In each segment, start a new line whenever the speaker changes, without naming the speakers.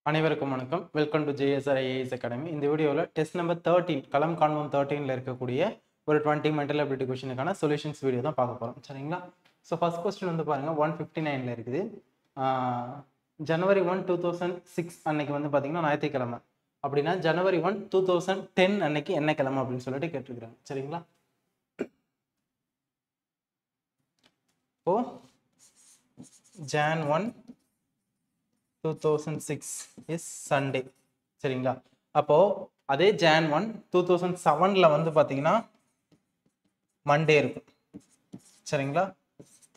அனைவருக்கும் வணக்கம். Welcome to JSR IAS academy. இந்த வீடியோவில் டெஸ்ட் நம்பர் 13 களம் காண்போம் 13ல இருக்கக்கூடிய ஒரு 20 மென்டல் அபிலிட்டி கொஸ்டினுக்கான சொல்யூஷன்ஸ் வீடியோ தான் பார்க்க போகிறோம். சரிங்களா? ஸோ ஃபர்ஸ்ட் கொஸ்டின் வந்து பாருங்க 159ல இருக்குது. ஜனவரி 1 2006 அன்னைக்கு வந்து பார்த்தீங்கன்னா ஞாயிற்றுக்கிழமை. அப்படின்னா ஜனவரி 1 2010 அன்னைக்கு என்ன கிழமை அப்படின்னு சொல்லிட்டு கேட்டிருக்கிறாங்க. சரிங்களா? இப்போ Jan 1 2006 is Sunday. சரிங்களா? அப்போ அதே Jan 1 2007ல வந்து பாத்தீங்கன்னா மண்டே இருக்கும். சரிங்களா?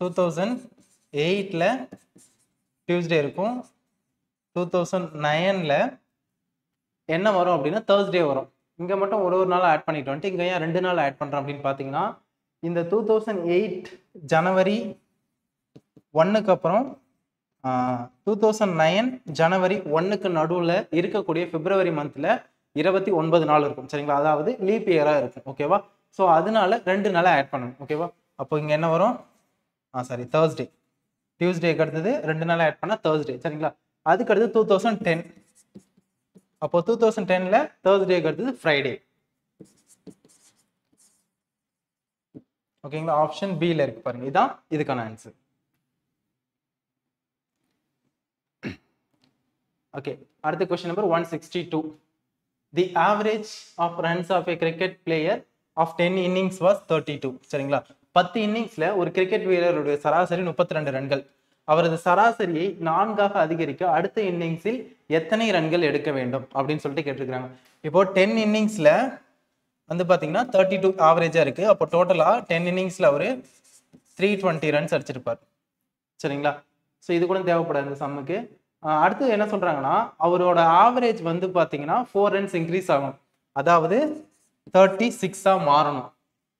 2008ல டியூஸ்டே இருக்கும். 2009ல என்ன வரும் அப்படின்னா Thursday வரும். இங்க மட்டும் ஒரு நாள் ஆட் பண்ணிட்டு வந்துட்டு இங்க ஏன் 2 நாள் ஆட் பண்றோம் அப்படின்னு பாத்தீங்கன்னா இந்த 2008 ஜனவரி 1க்கு அப்புறம் 2009 ஜனவரி 1க்கு நடுவில் இருக்கக்கூடிய பிப்ரவரி மந்த்ல 29 நாள் இருக்கும். சரிங்களா? அதாவது லீப் இயரா இருக்கும். ஓகேவா? ஸோ அதனால 2 நாளை ஆட் பண்ணணும். ஓகேவா? அப்போ இங்க என்ன வரும்? Thursday. டியூஸ்டேக்கு அடுத்தது 2 நாளை ஆட் பண்ணா Thursday. சரிங்களா? அதுக்கு அடுத்து 2010. அப்போ 2010ல Thursdayக்கு அடுத்தது ஃப்ரைடே. ஓகேங்களா? ஆப்ஷன் பில இருக்கு பாருங்க. இதான் இதுக்கான ஆன்சர். Okay, அடுத்த question number 162. The average of runs of a cricket player of 10 innings was 32. சரிங்களா? 10 இன்னிங்ஸ்ல ஒரு கிரிக்கெட் வீரருடைய சராசரி 32 ரன்கள். அவரது சராசரியை 4ஆக அதிகரிக்க அடுத்த இன்னிங்ஸில் எத்தனை ரன்கள் எடுக்க வேண்டும் அப்படின்னு சொல்லிட்டு கேட்டிருக்காங்க. இப்போ 10 இன்னிங்ஸ்ல வந்து பாத்தீங்கன்னா 32 ஆவரேஜா இருக்கு. அப்போ டோட்டலா 10 இன்னிங்ஸ்ல அவரு 320 ரன்ஸ் அடிச்சிருப்பார். சரிங்களா? ஸோ இது கூட தேவைப்படாது இந்த சம்முக்கு. அடுத்து என்ன சொல்றாங்கன்னா அவரோட ஆவரேஜ் வந்து பாத்தீங்கன்னா 4 ரன்ஸ் இன்க்ரீஸ் ஆகும். அதாவது 36ஆ மாறணும்.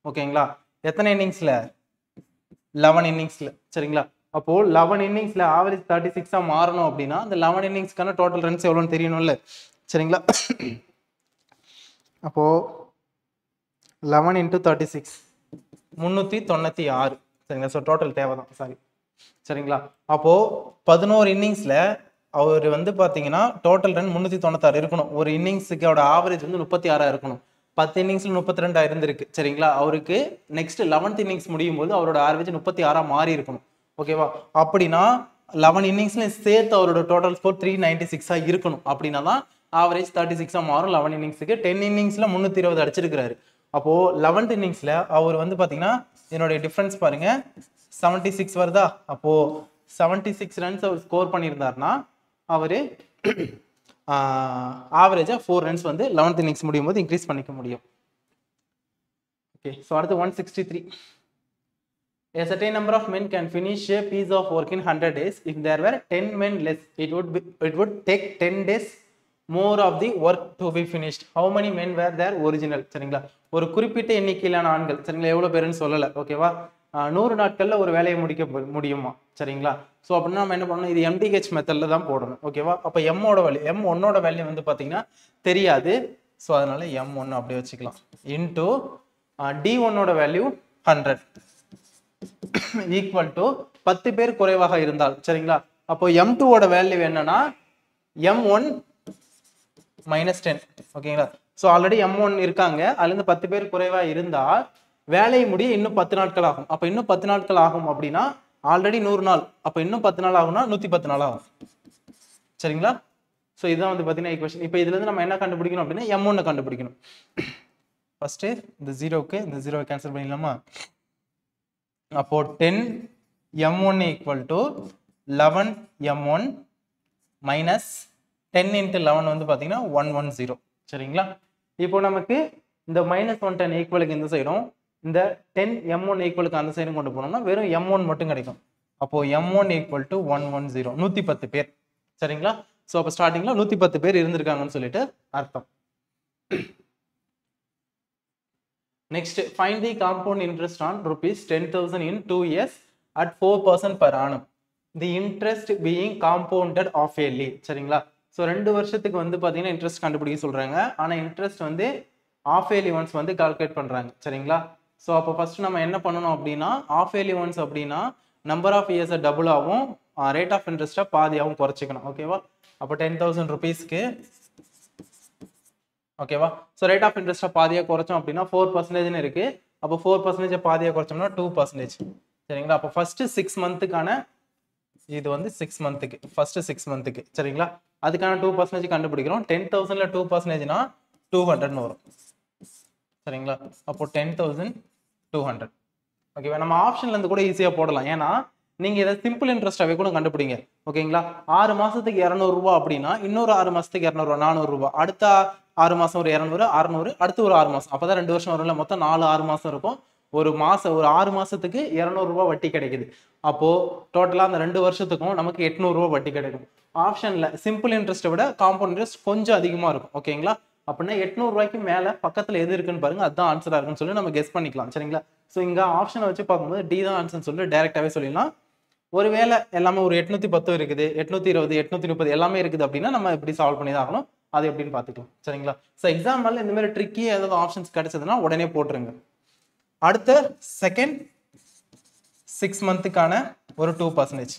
ஓகேங்களா? எத்தனை இன்னிங்ஸ்ல? 11 இன்னிங்ஸ்ல. சரிங்களா? அப்போ 11 இன்னிங்ஸ்ல ஆவரேஜ் 36ஆ மாறணும் அப்படின்னா அந்த 11 இன்னிங்ஸ்க்கான டோட்டல் ரன்ஸ் எவ்வளவுன்னு தெரியணும்ல. சரிங்களா? அப்போ 11 × 36 396. சரிங்களா? ஸோ டோட்டல் தேவைதான். சாரி. சரிங்களா? அப்போ 11 இன்னிங்ஸ்ல அவர் வந்து பாத்தீங்கன்னா டோட்டல் ரன் 396 இருக்கணும். ஒரு இன்னிங்ஸுக்கோட ஆவரேஜ் வந்து 36 இருக்கணும். 10 இன்னிங்ஸ்ல 32 இருந்திருக்கு. சரிங்களா? அவருக்கு நெக்ஸ்ட் 11th இன்னிங்ஸ் முடியும் போது அவரோட ஆவரேஜ் 36 மாறி இருக்கணும். ஓகேவா? அப்படின்னா 11 இன்னிங்ஸ்ல சேர்த்து அவரோட டோட்டல் ஸ்கோர் 396 இருக்கணும். அப்படின்னா தான் ஆவரேஜ் 36 மாறும் 11 இன்னிங்ஸுக்கு. 10 இன்னிங்ஸ்ல 320 அடிச்சிருக்கிறாரு. அப்போ 11th இன்னிங்ஸ்ல அவர் வந்து பாத்தீங்கன்னா என்னோட டிஃபரன்ஸ் பாருங்க 76 வருதா? அப்போ 76 ரன்ஸ் அவர் ஸ்கோர் பண்ணியிருந்தாருன்னா அவரு ஆவரேஜா 4 ரன்ஸ் வந்து 11th இன்னிங்ஸ் முடியும் போது இன்க்ரீஸ் பண்ணிக்க முடியும். ஓகே, ஸோ அடுத்து 163. A certain number of men can finish a piece of work in 100 days. If there were 10 men less, it would take 10 days more of the work to be finished. How many men were there original? சரிங்களா? ஒரு குறிப்பிட்ட எண்ணிக்கையிலான ஆண்கள். சரிங்களா? எவ்வளவு பேருன்னு சொல்லல. ஓகேவா? 100 நாட்கள்ல ஒரு வேலையை முடிக்க முடியுமா? சரிங்களா? ஸோ அப்படின்னா நம்ம என்ன பண்ணணும்? இது MDH மெத்தட்ல தான் போடணும். ஓகேவா? அப்போ M1ஓட வேல்யூ வந்து பாத்தீங்கன்னா தெரியாது. ஸோ அதனால M1 அப்படியே வச்சுக்கலாம். இன்டூ D1ஓட வேல்யூ 100 ஈக்குவல் டு 10 பேர் குறைவாக இருந்தால். சரிங்களா? அப்போ M2ஓட வேல்யூ என்னன்னா M1 -10. ஓகேங்களா? ஸோ ஆல்ரெடி M1 இருக்காங்க. அதுல இருந்து 10 பேர் குறைவா இருந்தா வேலை முடிய இன்னும் 10 நாட்கள் ஆகும். அப்ப இன்னும் 10 நாட்கள் ஆகும் அப்படின்னா ஆல்ரெடி 100 நாள். அப்ப இன்னும் 10 நாள் ஆகும்னா 110 நாள் ஆகும். சரிங்களா? ஸோ இதுதான் வந்து பாத்தீங்கன்னா ஈக்குவேஷன். இப்போ இதுல இருந்து நம்ம என்ன கண்டுபிடிக்கணும் அப்படின்னா M1 கண்டுபிடிக்கணும். ஃபர்ஸ்ட் இந்த 0க்கு இந்த 0 கேன்சல் பண்ணிடலாமா? அப்போ 10 M1 equal to 11 M1 minus 10 × 11 வந்து பாத்தீங்கன்னா 110. சரிங்களா? இப்போ நமக்கு இந்த -110 ஈக்குவலுக்கு இந்த சைடும் இந்த 10 M1 ஈக்குவலுக்கு அந்த சைடும் கொண்டு போனோம்னா வெறும் M1 மட்டும் கிடைக்கும். அப்போ M1 ஈக்குவல் டு 110 110 பேர். சரிங்களா? ஸோ அப்போ ஸ்டார்டிங்ல 110 பேர் இருந்திருக்காங்கன்னு சொல்லிட்டு அர்த்தம். Next find the compound interest on ₹10,000 in 2 years at 4% per annum. The interest being compounded of yearly. சரிங்களா? ஸோ 2 வருஷத்துக்கு வந்து பாத்தீங்கன்னா இன்ட்ரெஸ்ட் கண்டுபிடிக்க சொல்றாங்க. ஆனா இன்ட்ரெஸ்ட் வந்து ஆஃப் இயர்லி ஒன்ஸ் வந்து கால்குலேட் பண்றாங்க. சரிங்களா? ஸோ அப்போ ஃபர்ஸ்ட் நம்ம என்ன பண்ணணும் அப்படின்னா ஆஃப் இயர்லி ஒன்ஸ் அப்படின்னா நம்பர் ஆஃப் இயர்ஸை டபுள் ஆகும், ரேட் ஆஃப் இன்ட்ரெஸ்ட்டை பாதியாகவும் குறைச்சிக்கணும். ஓகேவா? அப்போ 10,000 rupeesக்கு ஓகேவா. ஸோ ரேட் ஆஃப் இன்ட்ரெஸ்ட்டை பாதியாக குறைச்சோம் அப்படின்னா 4% இருக்கு. அப்போ 4% பாதியாக குறைச்சோம்னா 2%. சரிங்களா. அப்போ ஃபர்ஸ்ட் 6 மந்த்துக்கான இது வந்து 6 மந்த்துக்கு ஃபர்ஸ்ட் 6 மந்த்துக்கு சரிங்களா. அதுக்கான 2% கண்டுபிடிக்கிறோம். 10,000ல 2%னா 200ன்னு வரும் சரிங்களா. அப்போ 10,200 ஓகேவா. நம்ம ஆப்ஷன்ல இருந்து கூட ஈஸியாக போடலாம். ஏன்னா நீங்க இதை சிம்பிள் இன்ட்ரெஸ்டாவே கூட கண்டுபிடிங்க ஓகேங்களா. 6 மாசத்துக்கு 200 ரூபாய் அப்படின்னா இன்னொரு 6 மாசத்துக்கு 200 ரூபாய் 400 ரூபாய், அடுத்த 6 மாசம் ஒரு 200 600, அடுத்து ஒரு 6 மாசம், அப்பதான் 2 வருஷம் வரும்ல. மொத்தம் 6 மாசம் இருக்கும். ஒரு 6 மாசத்துக்கு 200 ரூபாய் வட்டி கிடைக்குது. அப்போ டோட்டலா அந்த 2 வருஷத்துக்கும் நமக்கு 800 ரூபாய் வட்டி கிடைக்கும். ஆப்ஷன்ல சிம்பிள் இன்ட்ரெஸ்ட்டை விட காம்பவுண்ட் இன்ட்ரெஸ்ட் கொஞ்சம் அதிகமா இருக்கும் ஓகேங்களா. அப்படின்னா 800 ரூபாய்க்கு மேல பக்கத்துல எது இருக்குன்னு பாருங்க, அதுதான் ஆன்சரா இருக்குன்னு சொல்லி நம்ம கெஸ் பண்ணிக்கலாம் சரிங்களா. ஸோ இங்க ஆப்ஷனை வச்சு பார்க்கும்போது டி தான் ஆன்சர்னு சொல்லி டைரக்டாவே சொல்லிடலாம். ஒருவேளை எல்லாமே ஒரு 810 இருக்குது, 820, 830 எல்லாமே இருக்குது அப்படின்னா நம்ம இப்படி சால்வ் பண்ணி தான் ஆகணும். அது எப்படின்னு பார்த்துக்கலாம் சரிங்களா. ஸோ எக்ஸாம்பிள் இந்த மாதிரி ட்ரிக்கி ஏதாவது ஆப்ஷன்ஸ் கிடைச்சதுன்னா உடனே போட்டுருங்க. அடுத்த செகண்ட் 6 மந்த்துக்கான ஒரு 2%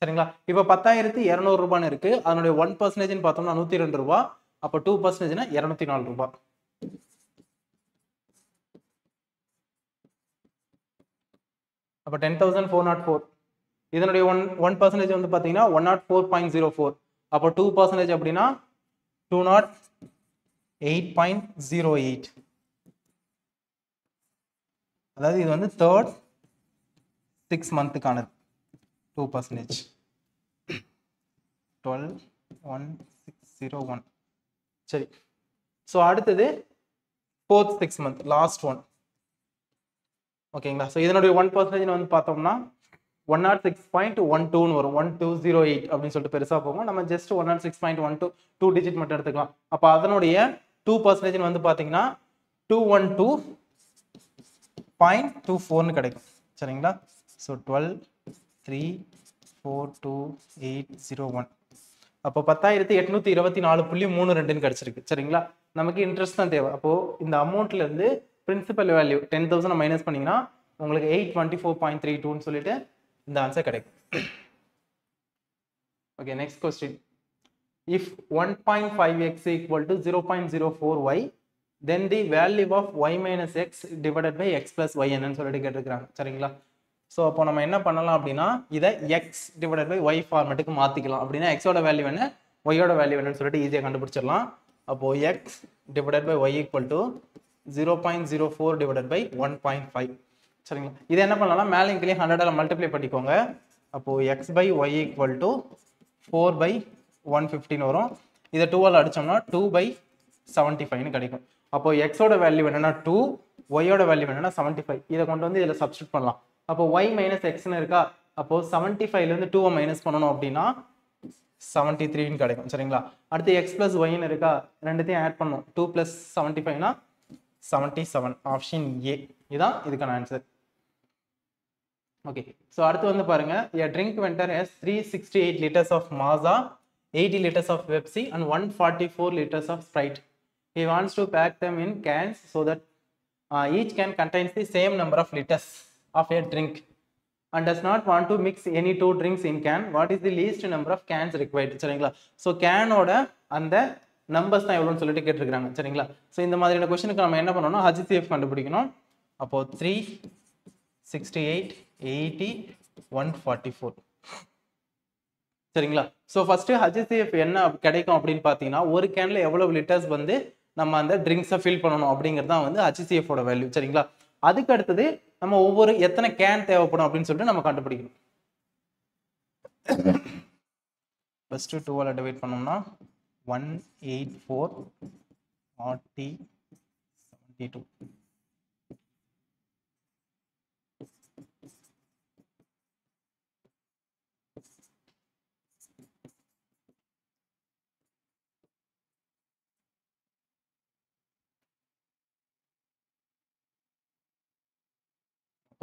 சரிங்களா. இப்போ 10,200 ரூபான்னு இருக்கு. அதனுடைய 1% பார்த்தோம்னா 102 ரூபாய். அப்போ 2%னா 204 ரூபாய். அப்போ 10,404. இதனுடைய 1% வந்து பார்த்தீங்கன்னா 104.04. அப்போ 2% அப்படின்னா 208.08. அதாவது இது வந்து தேர்ட் 6 மந்த்துக்கானது 2%. 12,1601 சரி. ஸோ அடுத்தது ஃபோர்த் 6 மந்த் லாஸ்ட் ஒன் ஓகேங்களா. ஸோ இதனுடைய 1% வந்து பார்த்தோம்னா 106.12 வரும். 1208 அப்படின்னு சொல்லிட்டு பெருசா போகும். நம்ம ஜஸ்ட் 106.12 2 டிஜிட் மட்டும் எடுத்துக்கலாம். அப்போ அதனுடைய 2% வந்து பார்த்தீங்கன்னா 212.24ன்னு கிடைக்கும் சரிங்களா. ஸோ 12,342,801. அப்போ 10,824.32 கிடைச்சிருக்கு சரிங்களா. நமக்கு இன்ட்ரெஸ்ட் தான் தேவை. அப்போ இந்த அமௌண்ட்ல இருந்து பிரின்சிபல் வேல்யூ 10,000 மைனஸ் பண்ணீங்கன்னா உங்களுக்கு 824.32ன்னு சொல்லிட்டு இந்த ஆன்சர் கிடைக்கும். Okay next question. If 1.5x equal to 0.04y then the value of y minus x divided by x plus y என்னன்னு சொல்லிட்டு கேட்டிருக்காங்க சரிங்களா. ஸோ அப்போ நம்ம என்ன பண்ணலாம் அப்படின்னா இதை எக்ஸ் டிவைடட் பை ஒய் ஃபார்மேட்டுக்கு மாற்றிக்கலாம். அப்படின்னா எக்ஸோட வேல்யூ என்ன ஒய்யோட வேல்யூ என்னன்னு சொல்லிட்டு ஈஸியாக கண்டுபிடிச்சிடலாம். அப்போது x divided by y equal to 0.04 divided by 1.5 சரிங்களா. இது என்ன பண்ணலாம் மேலே கீழே 100 மல்டிப்ளை பண்ணிக்கோங்க. அப்போது x by y equal to 4/115 வரும். இதை 2ஆல் அடித்தோம்னா 2/75ன்னு கிடைக்கும். அப்போது எக்ஸோட வேல்யூ என்னன்னா 2, ஒய்யோட வேல்யூ என்னன்னா 75. இதை கொண்டு வந்து இதில் சப்ஸ்டியூட் பண்ணலாம். அப்போ y மைனஸ் எக்ஸ்ன்னு இருக்கா. அப்போ 75லேருந்து 2 மைனஸ் பண்ணணும் அப்படின்னா 73ன்னு கிடைக்கும் சரிங்களா. அடுத்து எக்ஸ் பிளஸ் ஒய்ன்னு இருக்கா. ரெண்டுத்தையும் ஆட் பண்ணணும். 2 + 75னா 77. ஆப்ஷன் ஏ இதுதான் இதுக்கான ஆன்சர். ஓகே ஸோ அடுத்து வந்து பாருங்க. a drink vendor has 368 liters of Maaza, 80 liters of Pepsi and 144 liters of Sprite. He wants to pack them in cans so that each can contains the same number of liters of a drink and does not want to mix any two drinks in can. What is the least number of cans required? சரிங்களா. So கேனோட அந்த numbers தான் எவ்வளோன்னு சொல்லிட்டு கேட்டிருக்காங்க சரிங்களா. So இந்த மாதிரியான கொஸ்டினுக்கு நம்ம என்ன பண்ணணும்னா HCF கண்டுபிடிக்கணும். அப்போ 368 80 144 சரிங்களா. ஸோ ஃபர்ஸ்ட் HCF என்ன கிடைக்கும் அப்படின்னு பார்த்தீங்கன்னா ஒரு கேன்ல எவ்வளவு லிட்டர்ஸ் வந்து நம்ம அந்த ட்ரிங்க்ஸை ஃபில் பண்ணணும் அப்படிங்கிறது தான் வந்து HCF ஓட வேல்யூ சரிங்களா. அதுக்கு அடுத்தது நம்ம ஒவ்வொரு எத்தனை கேன் தேவைப்படும் அப்படின்னு சொல்லிட்டு நம்ம கண்டுபிடிக்கணும். ஃபர்ஸ்ட் 2ஆல் டிவைட் பண்ணோம்னா 184 40 72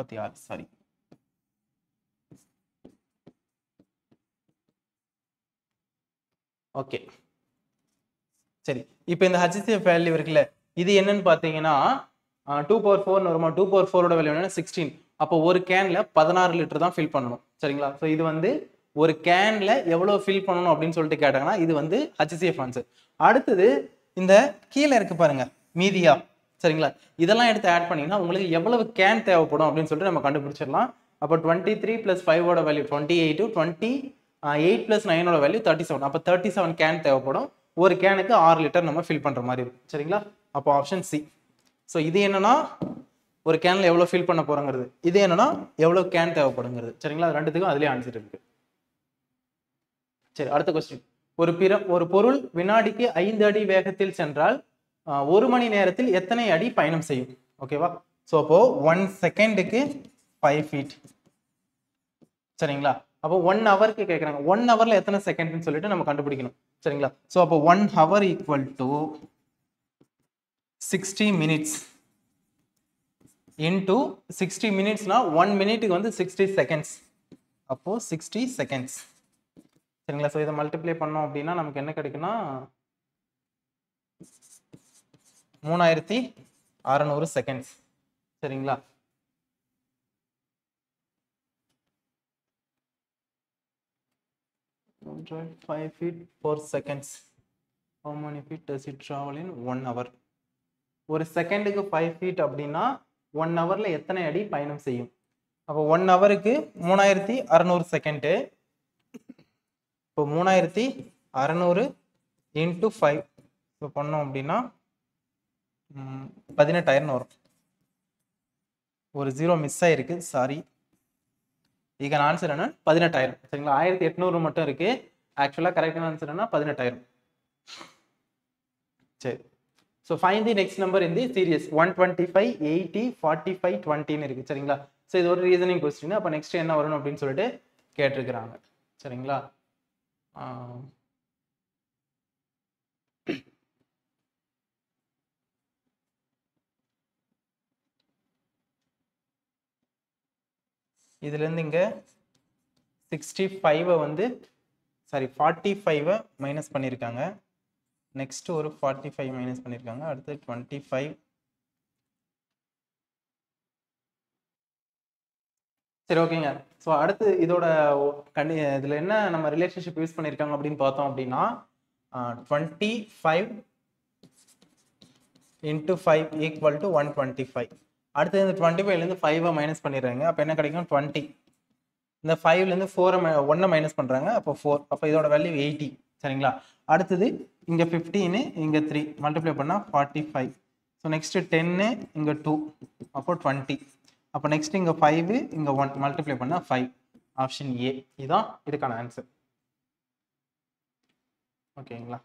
36 சாரி. ஓகே சரி. இப்போ இந்த HCF வேல்யூ இருக்குல்ல இது என்னன்னு பார்த்தீங்கன்னா 2/4 வருமா. 2/4 வேல்யூ என்னன்னா 16. அப்போ ஒரு கேன்ல 16 லிட்டர் தான் ஃபில் பண்ணணும் சரிங்களா. ஸோ இது வந்து ஒரு கேன்ல எவ்வளவு ஃபில் பண்ணணும் அப்படின்னு சொல்லிட்டு கேட்டாங்கன்னா இது வந்து HCF ஆன்சர். அடுத்தது இந்த கீழே இருக்கு பாருங்க மீதியா, சரிங்களா, இதெல்லாம் எடுத்து ஆட் பண்ணீங்கன்னா உங்களுக்கு எவ்வளவு கேன் தேவைப்படும் அப்படின்னு சொல்லிட்டு நம்ம கண்டுபிடிச்சிடலாம். அப்போ 23 + 5 வேல்யூ 28, 28 + 9 வேல்யூ 37. அப்போ 37 கேன் தேவைப்படும். ஒரு கேனுக்கு 6 லிட்டர் நம்ம ஃபில் பண்ற மாதிரி இருக்கும், சரிங்களா. அப்போ ஆப்ஷன் சி. ஸோ இது என்னன்னா ஒரு கேன்ல எவ்வளவு ஃபில் பண்ண போறோங்கிறது, இது என்னன்னா எவ்வளவு கேன் தேவைப்படுங்கிறது, சரிங்களா. ரெண்டுத்துக்கும் அதுலயே ஆன்சர் இருக்கு. சரி, அடுத்த கொஸ்டின். ஒரு பொருள் வினாடிக்கு 5 அடி வேகத்தில் சென்றால் 1 மணி நேரத்தில் எத்தனை அடி பயணம் செய்யும்? ஓகேவா. ஸோ அப்போ 1 செகண்டுக்கு 5 feet, சரிங்களா. அப்போ 1 ஹவருக்கு கேட்குறாங்க. 1 ஹவர்ல எத்தனை செகண்ட்னு சொல்லிட்டு நம்ம கண்டுபிடிக்கணும், சரிங்களா. ஸோ அப்போ 1 ஹவர் = 60 minutes into 60 minutesனா 1 மினிட்டுக்கு வந்து 60 seconds. அப்போ 60 seconds, சரிங்களா. ஸோ இதை மல்டிப்ளை பண்ணோம் அப்படின்னா நமக்கு என்ன கிடைக்குன்னா 3600 செகண்ட்ஸ், சரிங்களா. Drive 5 feet per seconds. How many feet does it travel in 1 hour? ஒரு செகண்டுக்கு 5 feet அப்படின்னா 1 ஹவர்ல எத்தனை அடி பயணம் செய்யும்? அப்போ 1 ஹவருக்கு 3600 செகண்டு. இப்போ 3600 × 5 இப்போ பண்ணோம் அப்படின்னா 18000 வரும். ஒரு 0 மிஸ் ஆயிருக்கு, சாரி. இதுக்கான ஆன்சர் என்ன? 18000, சரிங்களா. 1800 மட்டும் இருக்கு. ஆக்சுவலா கரெக்டான ஆன்சர் என்ன? 18000. சரி. So find the next number in the series. 125, 80, 45, 20 இருக்கு, சரிங்களா. ஸோ இது ஒரு ரீசனிங் கொஸ்டின். அப்போ நெக்ஸ்ட் என்ன வரும் அப்படின்னு சொல்லிட்டு கேட்டிருக்கிறாங்க, சரிங்களா. இதுல இருந்து இங்க 65 வந்து சாரி 45 மைனஸ் பண்ணிருக்காங்க. நெக்ஸ்ட் ஒரு 45 மைனஸ் பண்ணிருக்காங்க. அடுத்து 25. சரி, ஓகேங்க. ஸோ அடுத்து இதோட இதுல என்ன நம்ம ரிலேஷன்ஷிப் யூஸ் பண்ணிருக்காங்க அப்படின்னு பார்த்தோம் அப்படின்னா 25 × 5 = 125. அடுத்து இந்த 25ல இருந்து 5 மைனஸ் பண்ணிடுறாங்க. அப்போ என்ன கிடைக்கும்? 20. இந்த 5ல இருந்து 1 மைனஸ் பண்றாங்க. அப்போ 4. அப்போ இதோட வேல்யூ 80, சரிங்களா. அடுத்தது இங்க 15, இங்க 3 மல்டிப்ளை பண்ணா 45. ஸோ நெக்ஸ்ட் 10, இங்க 2, அப்போ 20. அப்போ நெக்ஸ்ட் இங்க 5, இங்க 1 மல்டிப்ளை பண்ணா 5. ஆப்ஷன் ஏ இதுதான் இதுக்கான ஆன்சர். ஓகேங்களா.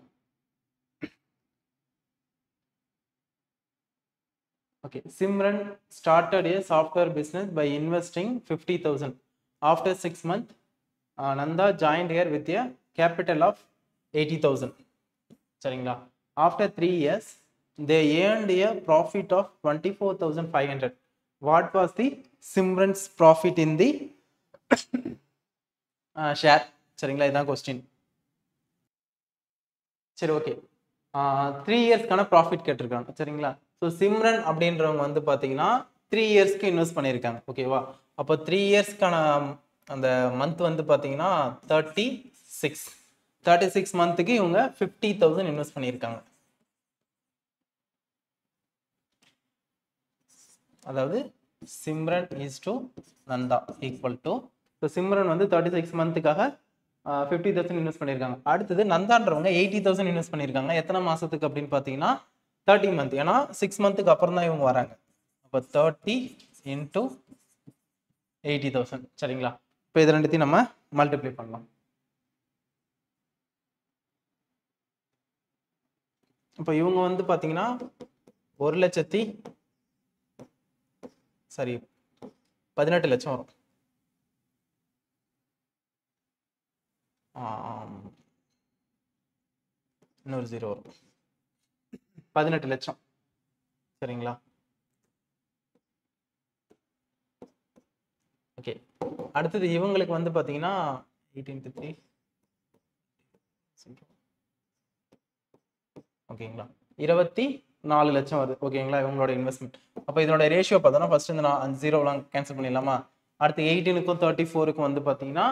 Okay, Simran started a software business by investing 50,000. After 6 months, Nanda joined her with a capital of 80,000. சரிங்களா. After 3 years, they earned a profit of 24,500. What was the Simran's profit in the share? சரிங்களா, இதான் question. சரி, okay. 3 இயர்ஸ்க்கான profit கேட்டிருக்காங்க, சரிங்களா. So Simran அப்படின்றவங்க வந்து பார்த்தீங்கன்னா 3 இயர்ஸ்க்கு இன்வெஸ்ட் பண்ணியிருக்காங்க, ஓகேவா. அப்போ 3 இயர்ஸ்க்கான அந்த மந்த் வந்து பார்த்தீங்கன்னா 36 மந்த்துக்கு இவங்க 50,000 இன்வெஸ்ட் பண்ணியிருக்காங்க. அதாவது Simran is to Nanda equal to, so Simran வந்து 36 மந்த்துக்காக 50,000 இன்வெஸ்ட் பண்ணியிருக்காங்க. அடுத்தது நந்தான்றவங்க 80,000 இன்வெஸ்ட் பண்ணியிருக்காங்க. எத்தனை மாசத்துக்கு அப்படின்னு பார்த்தீங்கன்னா 30 மந்த். ஏன்னா 6 மந்த்துக்கு அப்புறம் தான் இவங்க வராங்க. அப்போ 30 × 80,000, சரிங்களா. இப்போ இது ரெண்டுத்தையும் நம்ம மல்டிப்ளை பண்ணலாம். இப்போ இவங்க வந்து பார்த்தீங்கன்னா 18 லட்சம் வரும். இன்னொரு 0 வரும். 18 லட்சம், சரிங்களா. ஓகே. அடுத்தது இவங்களுக்கு வந்து பாத்தீங்கன்னா 18 × 3 ஓகேங்களா 24 லட்சம் வருது, ஓகேங்களா இவங்களோட இன்வெஸ்ட்மெண்ட். அப்போ இதோட ரேஷியோ பார்த்தோம்னா ஃபர்ஸ்ட் இந்த 0 கேன்சல் பண்ணிடலாமா. அடுத்து 18க்கும் 34க்கும் வந்து பாத்தீங்கன்னா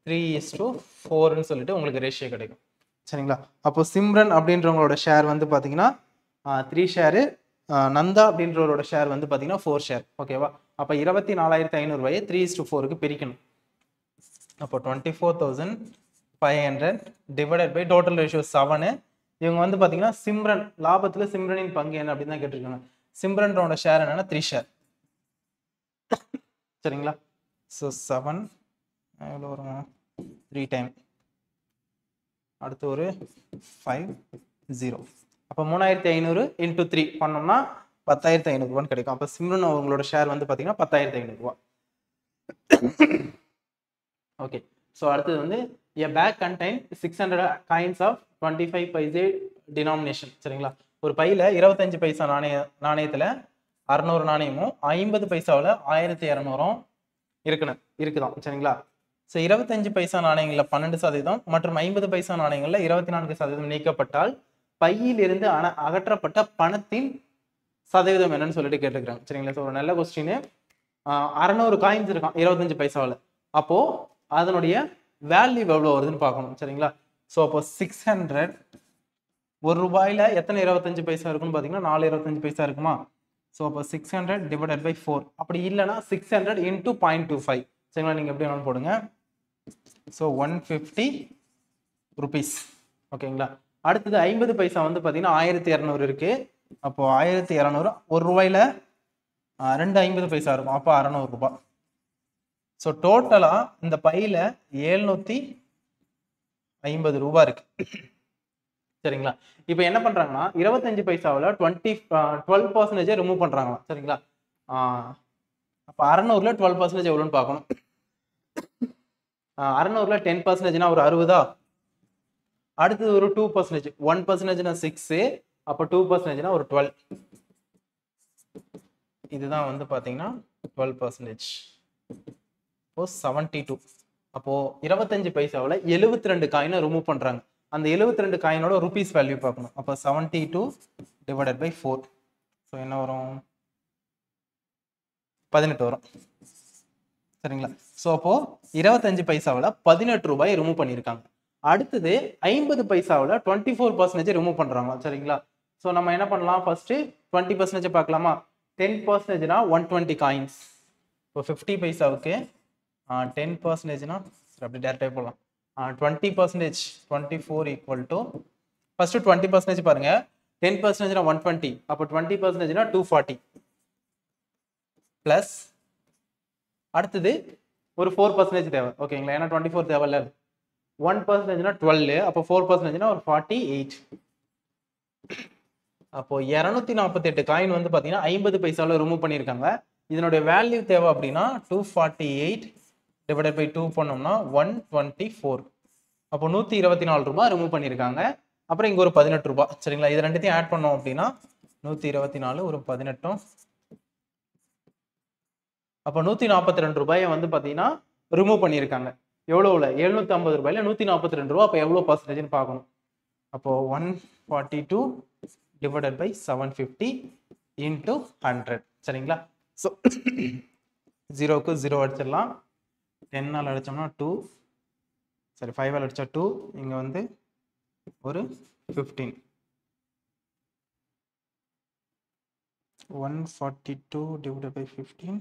3:4ன்னு சொல்லிட்டு உங்களுக்கு ரேஷியோ கிடைக்கும். சரிங்களா? அப்போ சிம்ரன் அப்படின்றவங்களோட ஷேர் வந்து பார்த்தீங்கன்னா 3 ஷேரு, நந்தா அப்படின்றவரோட ஷேர் வந்து பார்த்தீங்கன்னா 4 ஷேர். ஓகேவா? அப்போ 24,500 ரூபாயை 3:4க்கு பிரிக்கணும். அப்போ 24,500 டிவைடட் பை டோட்டல் ரேஷியோ 7. இவங்க வந்து பார்த்தீங்கன்னா சிம்ரன் லாபத்தில் சிம்ரனின் பங்கு என்ன அப்படின்னு தான் கேட்டிருக்காங்க. சிம்ரனோட ஷேர் என்னன்னா 3 ஷேர். சரிங்களா? ஸோ 7 எவ்வளோ வரும்? 3 டைம், அடுத்து ஒரு 5 அப்போ 3,500 இன்டூ 3 பண்ணோம்னா 10,500 ரூபான்னு கிடைக்கும். அப்போ சிம்ரன் அவங்களோட ஷேர் வந்து பார்த்தீங்கன்னா 10,500 ரூபா. ஓகே, ஸோ அடுத்தது வந்து a bag contain 600 coins of 25 paise denomination. சரிங்களா? ஒரு பையில 25 பைசா நாணயத்துல 600 நாணயமும் 50 பைசாவில் 1200 இருக்குதாம். சரிங்களா? ஸோ 25 பைசா நாணயங்களில் 12% மற்றும் 50 பைசா நாணயங்களில் 24% நீக்கப்பட்டால் பையில் இருந்து அகற்றப்பட்ட பணத்தின் சதவீதம் என்னன்னு சொல்லிட்டு கேட்டுக்கிறாங்க. சரிங்களா? ஸோ ஒரு நல்ல கொஸ்டின். 600 காயின்ஸ் இருக்கான் 25 பைசாவில். அப்போ அதனுடைய வேல்யூ எவ்வளோ வருதுன்னு பார்க்கணும். சரிங்களா? ஸோ அப்போ 600 ஒரு ரூபாயில எத்தனை 25 பைசா இருக்குன்னு பார்த்தீங்கன்னா 4 25 பைசா இருக்குமா? ஸோ அப்போ 600 டிவைடட் பை 4. அப்படி இல்லைன்னா 600 இன்டூ 0.25. சரிங்களா? நீங்கள் எப்படி வேணாலும் போடுங்க. So 150 rupees. ஓகேங்களா? அடுத்தது 50 பைசா வந்து பார்த்தீங்கன்னா 1200 இருக்கு. அப்போ 1200 ஒரு ரூபாயில 2 50 பைசா இருக்கும். அப்போ 600 ரூபாய். ஸோ டோட்டலா இந்த பையில 750 ரூபாய் இருக்கு. சரிங்களா? இப்போ என்ன பண்றாங்கன்னா 25 பைசாவில் 12% ரிமூவ் பண்றாங்களா? சரிங்களா? அப்போ 600ல 12% எவ்வளோன்னு பார்க்கணும். 600ல 10%னா ஒரு 60. அடுத்தது ஒரு 2%, 1%னா 6, அப்போ 2%னா ஒரு 12. இதுதான் வந்து பார்த்தீங்கன்னா 12%. இப்போ 72. அப்போ 25 பைசாவில் 72 காயினை ரிமூவ் பண்றாங்க. அந்த 72 காயினோட ருபீஸ் வேல்யூ பார்க்கணும். அப்போ 72 டிவைடட் பை 4. ஸோ என்ன வரும்? 18 வரும். சரிங்களா? ஸோ அப்போ 25 பைசாவில் 18 ரூபாய் ரிமூவ் பண்ணியிருக்காங்க. அடுத்தது 50 பைசாவில் 24% ரிமூவ் பண்றாங்க. சரிங்களா? ஸோ நம்ம என்ன பண்ணலாம்? ஃபர்ஸ்ட் 20% பார்க்கலாமா? 10%னா 120 காயின்ஸ். இப்போ 50 பைசாவுக்கு 10%னா அப்படி டேரக்டாக போடலாம். 20%, 24 ஈக்குவல் டு ஃபர்ஸ்ட் 20% பாருங்க. 10%னா 120. அப்போ 20%னா 240 பிளஸ் அடுத்தது ஒரு 4% தேவை. ஓகேங்களா? ஏன்னா 24 தேவையில்ல. 1%னா 12. அப்போ 4%னா ஒரு 48. அப்போ 248 காயின் வந்து பார்த்தீங்கன்னா 50 பைசாவில் ரிமூவ் பண்ணியிருக்காங்க. இதனுடைய வேல்யூ தேவை அப்படின்னா 248 டிவைடட் பை 2 பண்ணோம்னா 124. அப்போ 124 ரூபாய் ரிமூவ் பண்ணியிருக்காங்க. அப்புறம் இங்கே ஒரு 18 ரூபாய். சரிங்களா? இது ரெண்டுத்தையும் ஆட் பண்ணோம் அப்படின்னா 124 ஒரு 18. அப்போ 142 ரூபாயை வந்து பார்த்தீங்கன்னா ரிமூவ் பண்ணியிருக்காங்க. எவ்வளோவில்? 750 ரூபாயில 142 ரூபா. அப்போ எவ்வளோ பர்சன்டேஜ்னு பார்க்கணும். அப்போ 142 டிவைடட் பை 750 இன்டூ 100. சரிங்களா? ஸோ 0க்கு 0 அடிச்சிடலாம். 10ஆல் அடிச்சோம்னா 2, சரி 5ஆல் அடிச்சா 2, இங்கே வந்து ஒரு 15. 142 டிவைடட் பை 15.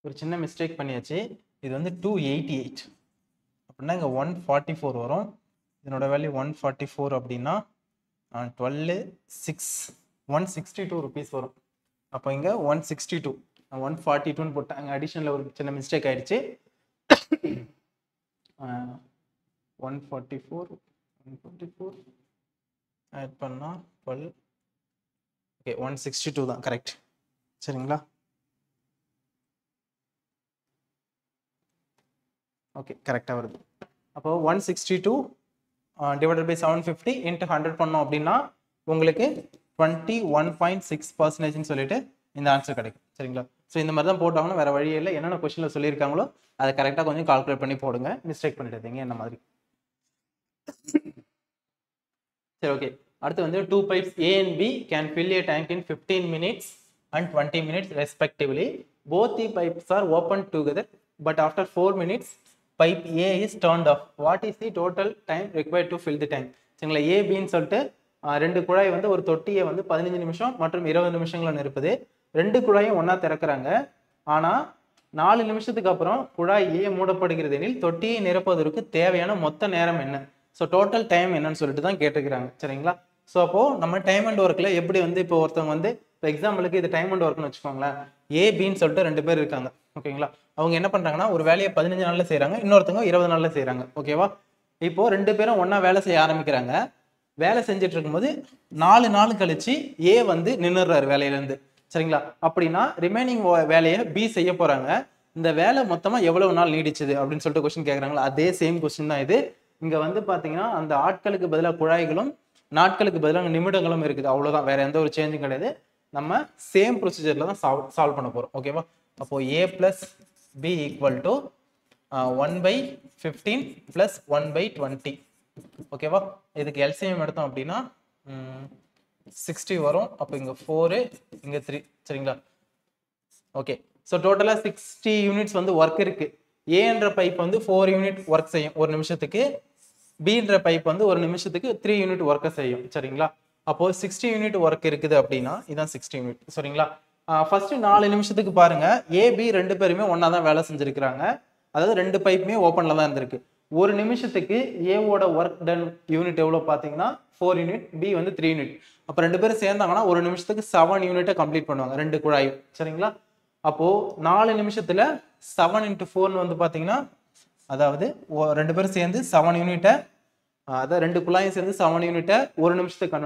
ஒரு சின்ன மிஸ்டேக் பண்ணியாச்சு. இது வந்து 288 அப்படின்னா இங்கே 144 வரும். இதனோட வேல்யூ 144 அப்படின்னா 162 ருபீஸ் வரும். அப்போ இங்கே 162, 142ன்னு போட்டாங்க. அடிஷனில் ஒரு சின்ன மிஸ்டேக் ஆயிடுச்சு. 144 ஆட் பண்ணால் 12. ஓகே, 162 தான் கரெக்ட். சரிங்களா? ஓகே, கரெக்டாக வருது. அப்போ 162 டிவைடட் பை 750 இன்ட்டு 100 பண்ணோம் அப்படின்னா உங்களுக்கு 21.6% சொல்லிட்டு இந்த ஆன்சர் கிடைக்கும். சரிங்களா? ஸோ இந்த மாதிரி தான் போட்டாங்கன்னா வேற வழியே இல்லை. என்னென்ன கொஸ்டினில் சொல்லியிருக்காங்களோ அதை கரெக்டாக கொஞ்சம் கால்குலேட் பண்ணி போடுங்க. மிஸ்டேக் பண்ணிடுறீங்க என்ன மாதிரி. சரி ஓகே. அடுத்து வந்து two pipes A and B can fill a tank in 15 minutes and 20 minutes respectively. Both the pipes are opened together, but after 4 minutes, pipe A is turned off. What is the total time required to fill the tank? சரிங்களா, A Bன்னு சொல்லிட்டு ரெண்டு குழாய் வந்து ஒரு தொட்டியை வந்து 15 நிமிஷம் மற்றும் 20 நிமிஷங்கள் நிரப்புது. ரெண்டு குழாயும் ஒண்ணா திறக்கிறாங்க. ஆனா 4 நிமிஷத்துக்கு அப்புறம் குழாய் A மூடப்படுகிறது எனில் தொட்டியை நிரப்புவதற்கு தேவையான மொத்த நேரம் என்ன? ஸோ டோட்டல் டைம் என்னன்னு சொல்லிட்டு தான் கேட்டுக்கிறாங்க. சரிங்களா, ஸோ அப்போ நம்ம டைம் அண்ட் ஒர்க்ல எப்படி வந்து இப்போ ஒருத்தவங்க வந்து இப்போ எக்ஸாம்பிளுக்கு இது டைம் அண்ட் ஒர்க்னு வச்சுக்கோங்களேன். A Bன்னு சொல்லிட்டு ரெண்டு பேர் இருக்காங்க. ஓகேங்களா, அவங்க என்ன பண்றாங்கன்னா ஒரு வேலையை 15 நாள்ல செய்யறாங்க, இன்னொருத்தவங்க 20 நாள்ல செய்யறாங்க. ஓகேவா, இப்போ ரெண்டு பேரும் ஒண்ணா வேலை செய்ய ஆரம்பிக்கிறாங்க. வேலை செஞ்சுட்டு இருக்கும்போது 4 நாள் கழிச்சு A வந்து நின்னுறாரு வேலையில இருந்து. சரிங்களா, அப்படின்னா ரிமைனிங் வேலையை B செய்ய போறாங்க. இந்த வேலை மொத்தமா எவ்வளவு நாள் நீடிச்சது அப்படின்னு சொல்லிட்டு கொஸ்டின் கேட்கறாங்களா, அதே சேம் கொஸ்டின் தான் இது. இங்க வந்து பாத்தீங்கன்னா அந்த ஆட்களுக்கு பதிலாக குழாய்களும் நாட்களுக்கு பதிலாக நிமிடங்களும் இருக்குது. அவ்வளவுதான், வேற எந்த ஒரு சேஞ்சும் கிடையாது. நம்ம சேம் ப்ரொசீஜர்ல தான் சால்வ் பண்ண போறோம். ஓகேவா, அப்போ A plus B equal to 1/15 plus 1/20. ஓகேவா, இதுக்கு எல்சிஎம் எடுத்தோம் அப்படின்னா 60 வரும். அப்போ இங்க 4 இங்க 3. சரிங்களா, ஓகே. ஸோ டோட்டலா 60 யூனிட்ஸ் வந்து ஒர்க் இருக்கு. ஏன்ற பைப் வந்து 4 யூனிட் ஒர்க் செய்யும் ஒரு நிமிஷத்துக்கு. பீன்ற பைப் வந்து ஒரு நிமிஷத்துக்கு 3 யூனிட் ஒர்க்கை செய்யும். சரிங்களா, அப்போ 60 யூனிட் ஒர்க் இருக்குது அப்படின்னா இதான் 60 யூனிட். சரிங்களா, ஃபர்ஸ்ட் 4 நிமிஷத்துக்கு பாருங்க, AB ரெண்டு பேருமே ஒன்னா தான் வேலை செஞ்சிருக்கிறாங்க. அதாவது ரெண்டு பைப்புமே ஓப்பன்ல தான் இருந்திருக்கு. ஒரு நிமிஷத்துக்கு ஏவோட ஒர்க் டன் யூனிட் எவ்வளவு பாத்தீங்கன்னா 4 யூனிட், B வந்து 3 யூனிட். அப்ப ரெண்டு பேரும் சேர்ந்தாங்கன்னா ஒரு நிமிஷத்துக்கு 7 யூனிட்டை கம்ப்ளீட் பண்ணுவாங்க ரெண்டு குழாயும். சரிங்களா, அப்போ 4 நிமிஷத்துல 7 into 4 வந்து பாத்தீங்கன்னா அதாவது ரெண்டு பேரும் சேர்ந்து 7 யூனிட்டை, அதாவது ரெண்டு குழாயும் சேர்ந்து 7 யூனிட்டை ஒரு நிமிஷத்துக்கு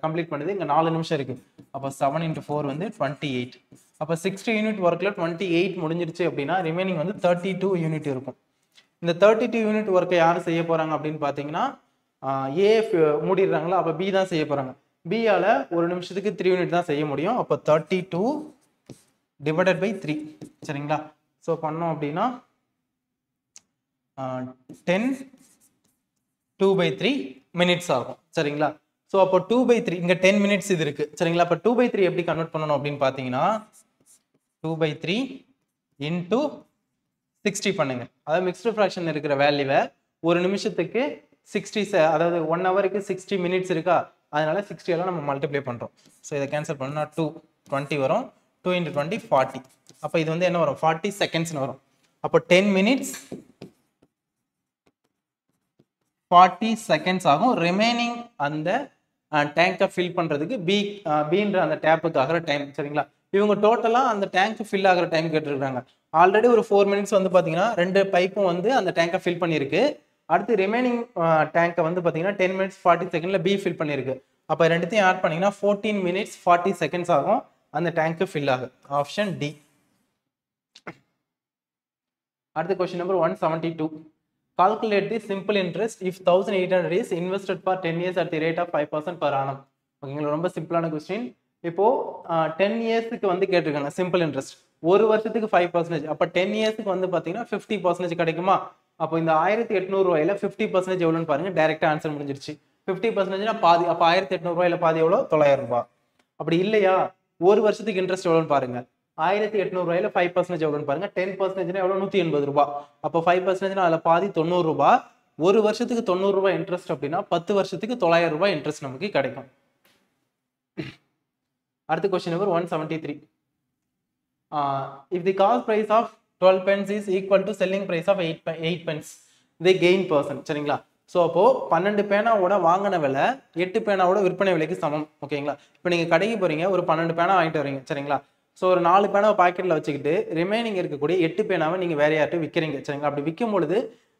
கம்ப்ளீட் பண்ணுது. இங்க 4 நிமிஷம் இருக்கு. அப்போ 7 into 4 வந்து 28. அப்போ 60 யூனிட் ஒர்க்ல 28 முடிஞ்சிருச்சு அப்படின்னா ரிமைனிங் வந்து 32 யூனிட் இருக்கும். இந்த 32 யூனிட் ஒர்க்கை யாரு செய்ய போறாங்க அப்படின்னு பாத்தீங்கன்னா A மூடிடுறாங்களா, அப்ப B தான் செய்ய போறாங்க. B ஆல ஒரு நிமிஷத்துக்கு 3 யூனிட் தான் செய்ய முடியும். அப்போ 32 divided by 3. சரிங்களா, ஸோ பண்ணோம் அப்படின்னா 10 2/3 மினிட்ஸ் ஆகும். சரிங்களா, ஸோ அப்போ 2/3 இங்க 10 மினிட்ஸ் இது இருக்கு. சரிங்களா, அப்போ 2/3 எப்படி கன்வெர்ட் பண்ணணும் அப்படின்னு பாத்தீங்கன்னா 2/3 into 60 பண்ணுங்க. அதாவது மிக்ஸ்டு ஃபிராக்ஷன் இருக்கிற வேல்யூவை ஒரு நிமிஷத்துக்கு 60, அதாவது 1 ஹவருக்கு 60 மினிட்ஸ் இருக்கா, அதனால 60 எல்லாம் நம்ம மல்டிப்ளை பண்றோம். ஸோ இதை கேன்சல் பண்ணா 20 வரும். 2 into 20 40. அப்போ இது வந்து என்ன வரும், 40 செகண்ட்ஸ்னு வரும். அப்போ 10 மினிட்ஸ் 40 செகண்ட்ஸ் ஆகும். ரிமைனிங் அந்த டேங்கை ஃபில் பண்றதுக்கு பீன்ற அந்த டேப்புக்கு ஆகிற டைம். சரிங்களா, இவங்க டோட்டலா அந்த டேங்க் ஃபில் ஆகிற டைம் கேட்டுருக்காங்க. ஆல்ரெடி ஒரு 4 மினிட்ஸ் வந்து பாத்தீங்கன்னா ரெண்டு பைப்பும் வந்து அந்த டேங்கை ஃபில் பண்ணிருக்கு. அடுத்து ரிமைனிங் டேங்கை வந்து பாத்தீங்கன்னா 10 மினிட்ஸ் 40 செகண்ட்ல B ஃபில் பண்ணிருக்கு. அப்ப ரெண்டுத்தையும் ஆட் பண்ணீங்கன்னா 14 மினிட்ஸ் 40 செகண்ட்ஸ் ஆகும் அந்த டேங்க் ஃபில் ஆகும். Option D. அடுத்த question number 172. Calculate the simple interest if 1800 is invested for 10 years at the rate of 5% per annum. ஓகேங்களா, ரொம்ப சிம்பிளான கொஸ்டின். இப்போ 10 இயர்ஸ்க்கு வந்து கேட்டிருக்காங்க சிம்பிள் இன்ட்ரெஸ்ட். ஒரு வருஷத்துக்கு 5%. அப்ப 10 இயர்ஸ்க்கு வந்து பாத்தீங்கன்னா 50% கிடைக்குமா? அப்போ இந்த 1800 ரூபாயில 50% எவ்வளவுன்னு பாருங்க. டைரக்டா ஆன்சர் முடிஞ்சிருச்சு. 50%னா பாதி. அப்ப 1800 ரூபாயில பாதி எவ்வளவு, 900 ரூபாய். அப்படி இல்லையா, ஒரு வருஷத்துக்கு இன்ட்ரெஸ்ட் எவ்வளவுன்னு பாருங்க. 1800 ரூபாயில 5% எவ்வளவுன்னு பாருங்க. 10% எவ்வளவு, 180 ரூபாய். அப்போ 5% அதுல பாதி 90 ரூபாய். ஒரு வருஷத்துக்கு 90 ரூபாய் இன்ட்ரெஸ்ட் அப்படின்னா 10 வருஷத்துக்கு 900 ரூபாய் இன்ட்ரெஸ்ட் நமக்கு கிடைக்கும். அடுத்த question number 173. If the cost price of 12 pence is equal to selling price of 8 pence, they gain percent. சரிங்களா, ஸோ அப்போ 12 பேனாவோட வாங்கின விலை 8 பேனாவோட விற்பனை விலைக்கு சமம். ஓகேங்களா, இப்போ நீங்க கடைக்கு போறீங்க, ஒரு 12 பேனா வாங்கிட்டு வரீங்க. சரிங்களா, ஸோ ஒரு 4 பேனாவை பாக்கெட்ல வச்சுக்கிட்டு ரிமைனிங் இருக்கக்கூடிய 8 பேனாவை நீங்க வேற யார்ட்டு விற்கிறீங்க. சரிங்களா, அப்படி விற்கும் பொழுது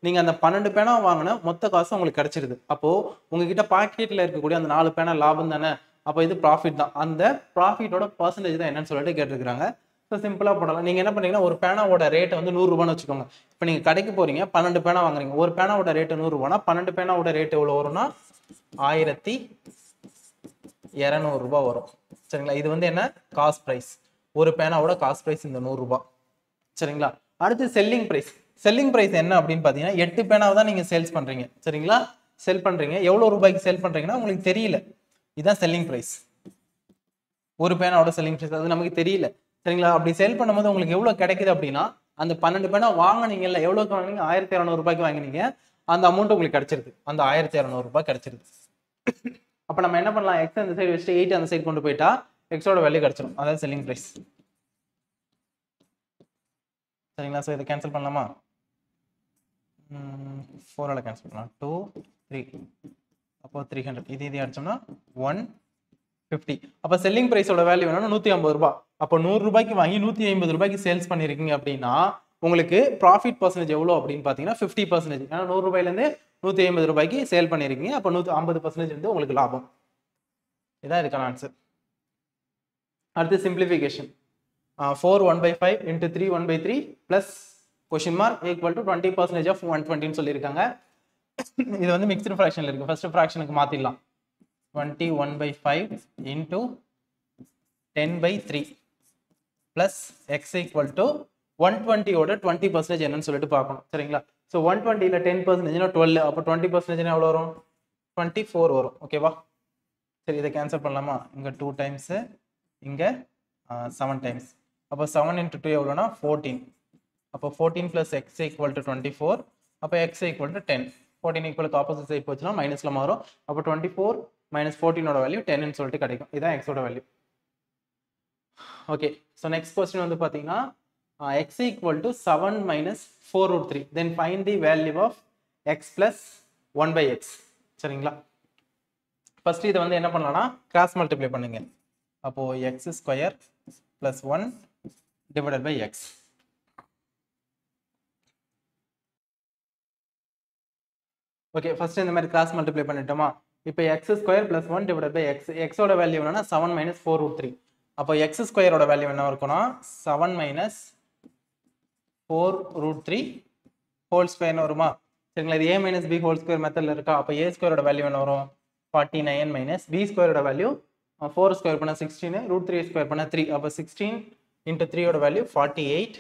நீங்க அந்த 12 பேனா வாங்கின மொத்த காசு உங்களுக்கு கிடைச்சிருது. அப்போ உங்ககிட்ட பாக்கெட்ல இருக்கக்கூடிய அந்த 4 பேனா லாபம் தானே. அப்போ இது ப்ராஃபிட் தான். அந்த ப்ராஃபிட்டோட பர்சன்டேஜ் தான் என்னன்னு சொல்லிட்டு கேட்டிருக்காங்க. ஸோ சிம்பிளா போடலாம். நீங்க என்ன பண்ணீங்கன்னா ஒரு பேனாவோட ரேட் வந்து 100 ரூபான்னு வச்சுக்கோங்க. இப்போ நீங்க கடைக்கு போறீங்க, 12 பேனா வாங்குறீங்க. ஒரு பேனாவோட ரேட் 100 ரூபானா 12 பேனாவோட ரேட் எவ்வளவு வரும்னா 1200 ரூபாய் வரும். சரிங்களா, இது வந்து என்ன, காஸ்ட் பிரைஸ். ஒரு பேனாவோட காஸ்ட் பிரைஸ் இந்த 100 ரூபாய். சரிங்களா, அடுத்து செல்லிங் பிரைஸ். செல்லிங் பிரைஸ் என்ன அப்படின்னு பாத்தீங்கன்னா 8 பேனாவை தான் நீங்க சேல்ஸ் பண்றீங்க. சரிங்களா, செல் பண்றீங்க, எவ்வளவு ரூபாய்க்கு செல் பண்றீங்கன்னா உங்களுக்கு தெரியல. இதுதான் செல்லிங் பிரைஸ். ஒரு பேனாவோட செல்லிங் பிரைஸ் அது நமக்கு தெரியல. சரிங்களா? அப்படி செல் பண்ணும்போது உங்களுக்கு எவ்வளவு கிடைக்குது அப்படின்னா, அந்த 12 பேனா வாங்குனீங்கல்ல, எவ்வளவுக்கு வாங்குனீங்க? 1200 ரூபாய்க்கு வாங்கினீங்க. அந்த அமௌண்ட் உங்களுக்கு கிடைச்சிருது. அந்த 1200 ரூபாய் கிடைச்சிருது. அப்ப நம்ம என்ன பண்ணலாம்? x அந்த சைடு வச்சுட்டு 8 அந்த சைடு கொண்டு போயிட்டா x ஓட வேல்யூ கிடைச்சிடும். அதாவது செல்லிங் பிரைஸ். சரிங்களா? சோ இதை கேன்சல் பண்ணலாமா? 4 ஆல கேன்சல் பண்ணலாம். 2 3 அப்போ 300. இது அடிச்சோம்னா 150. அப்ப செல்லிங் பிரைஸோட வேல்யூ என்னன்னா 150 ரூபாய். அப்போ 100 ரூபாய்க்கு வாங்கி 150 ரூபாய்க்கு சேல்ஸ் பண்ணிருக்கீங்க அப்படின்னா உங்களுக்கு ப்ராஃபிட் பர்சன்டேஜ் எவ்வளவு அப்படின்னு பாத்தீங்கன்னா 50%. ஏன்னா 100 ரூபாயில இருந்து 150 ரூபாய்க்கு சேல் பண்ணிருக்கீங்க. அப்போ 150% வந்து உங்களுக்கு லாபம். இதான் இதுக்கான ஆன்சர். அடுத்து simplification. 4 1/5 into 3 1/3 plus question mark equal to 20% of 120 ன்னு சொல்லியிருக்காங்க. இது வந்து மிக்ஸ்டு ஃபிராக்ஷன்ல இருக்கு. First ஃபிராக்ஷனுக்கு மாத்திடலாம். 21/5 into 10/3 plus x equal to 120 ஓட 20% என்னன்னு சொல்லிட்டு பார்க்கணும். சரிங்களா? ஸோ 120ல 10% 12. அப்போ 20% எவ்வளோ வரும்? 24 வரும். ஓகேவா? சரி, இதை கேன்சல் பண்ணலாமா? இங்க 2 டைம்ஸ், இங்க 7 டைம்ஸ். அப்போ 7 into 2 எவ்வளோனா 14. அப்போ 14 plus x equal to 24. அப்போ x equal to 10. 14 ஈக்குவலுக்கு opposite side போச்சுன்னா மைனஸ்ல மாறும். அப்போ 24 minus 14 ஓட வேல்யூ 10 ன்னு சொல்லிட்டு கிடைக்கும். இதான் x ஓட value. Okay, so next question வந்து பார்த்தீங்கன்னா x equal to 7 minus 4 root 3. Then find the value of x plus 1 by x. சரிங்களா? ஃபர்ஸ்ட் இதை வந்து என்ன பண்ணலாம்னா கிராஸ் மல்டிப்ளை பண்ணுங்க. அப்போ x square plus 1 divided by x. Okay, first இந்த மாதிரி கிராஸ் மல்டிப்ளை பண்ணிட்டோமா? இப்போ x square plus 1 divided by x. x ஓட வேல்யூ என்னன்னா 7 minus 4 root 3. அப்போ x ஸ்கொயரோட வேல்யூ என்ன இருக்கும்னா 7 minus 4 root 3 ஹோல் ஸ்கொயர்னு வருமா? சரிங்களா? இது a minus b whole square மெத்தட்ல இருக்கா? அப்போ a ஸ்கொயரோட வேல்யூ என்ன வரும்? 49 minus b ஸ்கொயரோட வேல்யூ 4 ஸ்கொயர் பண்ணா 16, root 3 ஸ்கொயர் பண்ணா 3. அப்போ 16 into 3 ஓட வேல்யூ 48.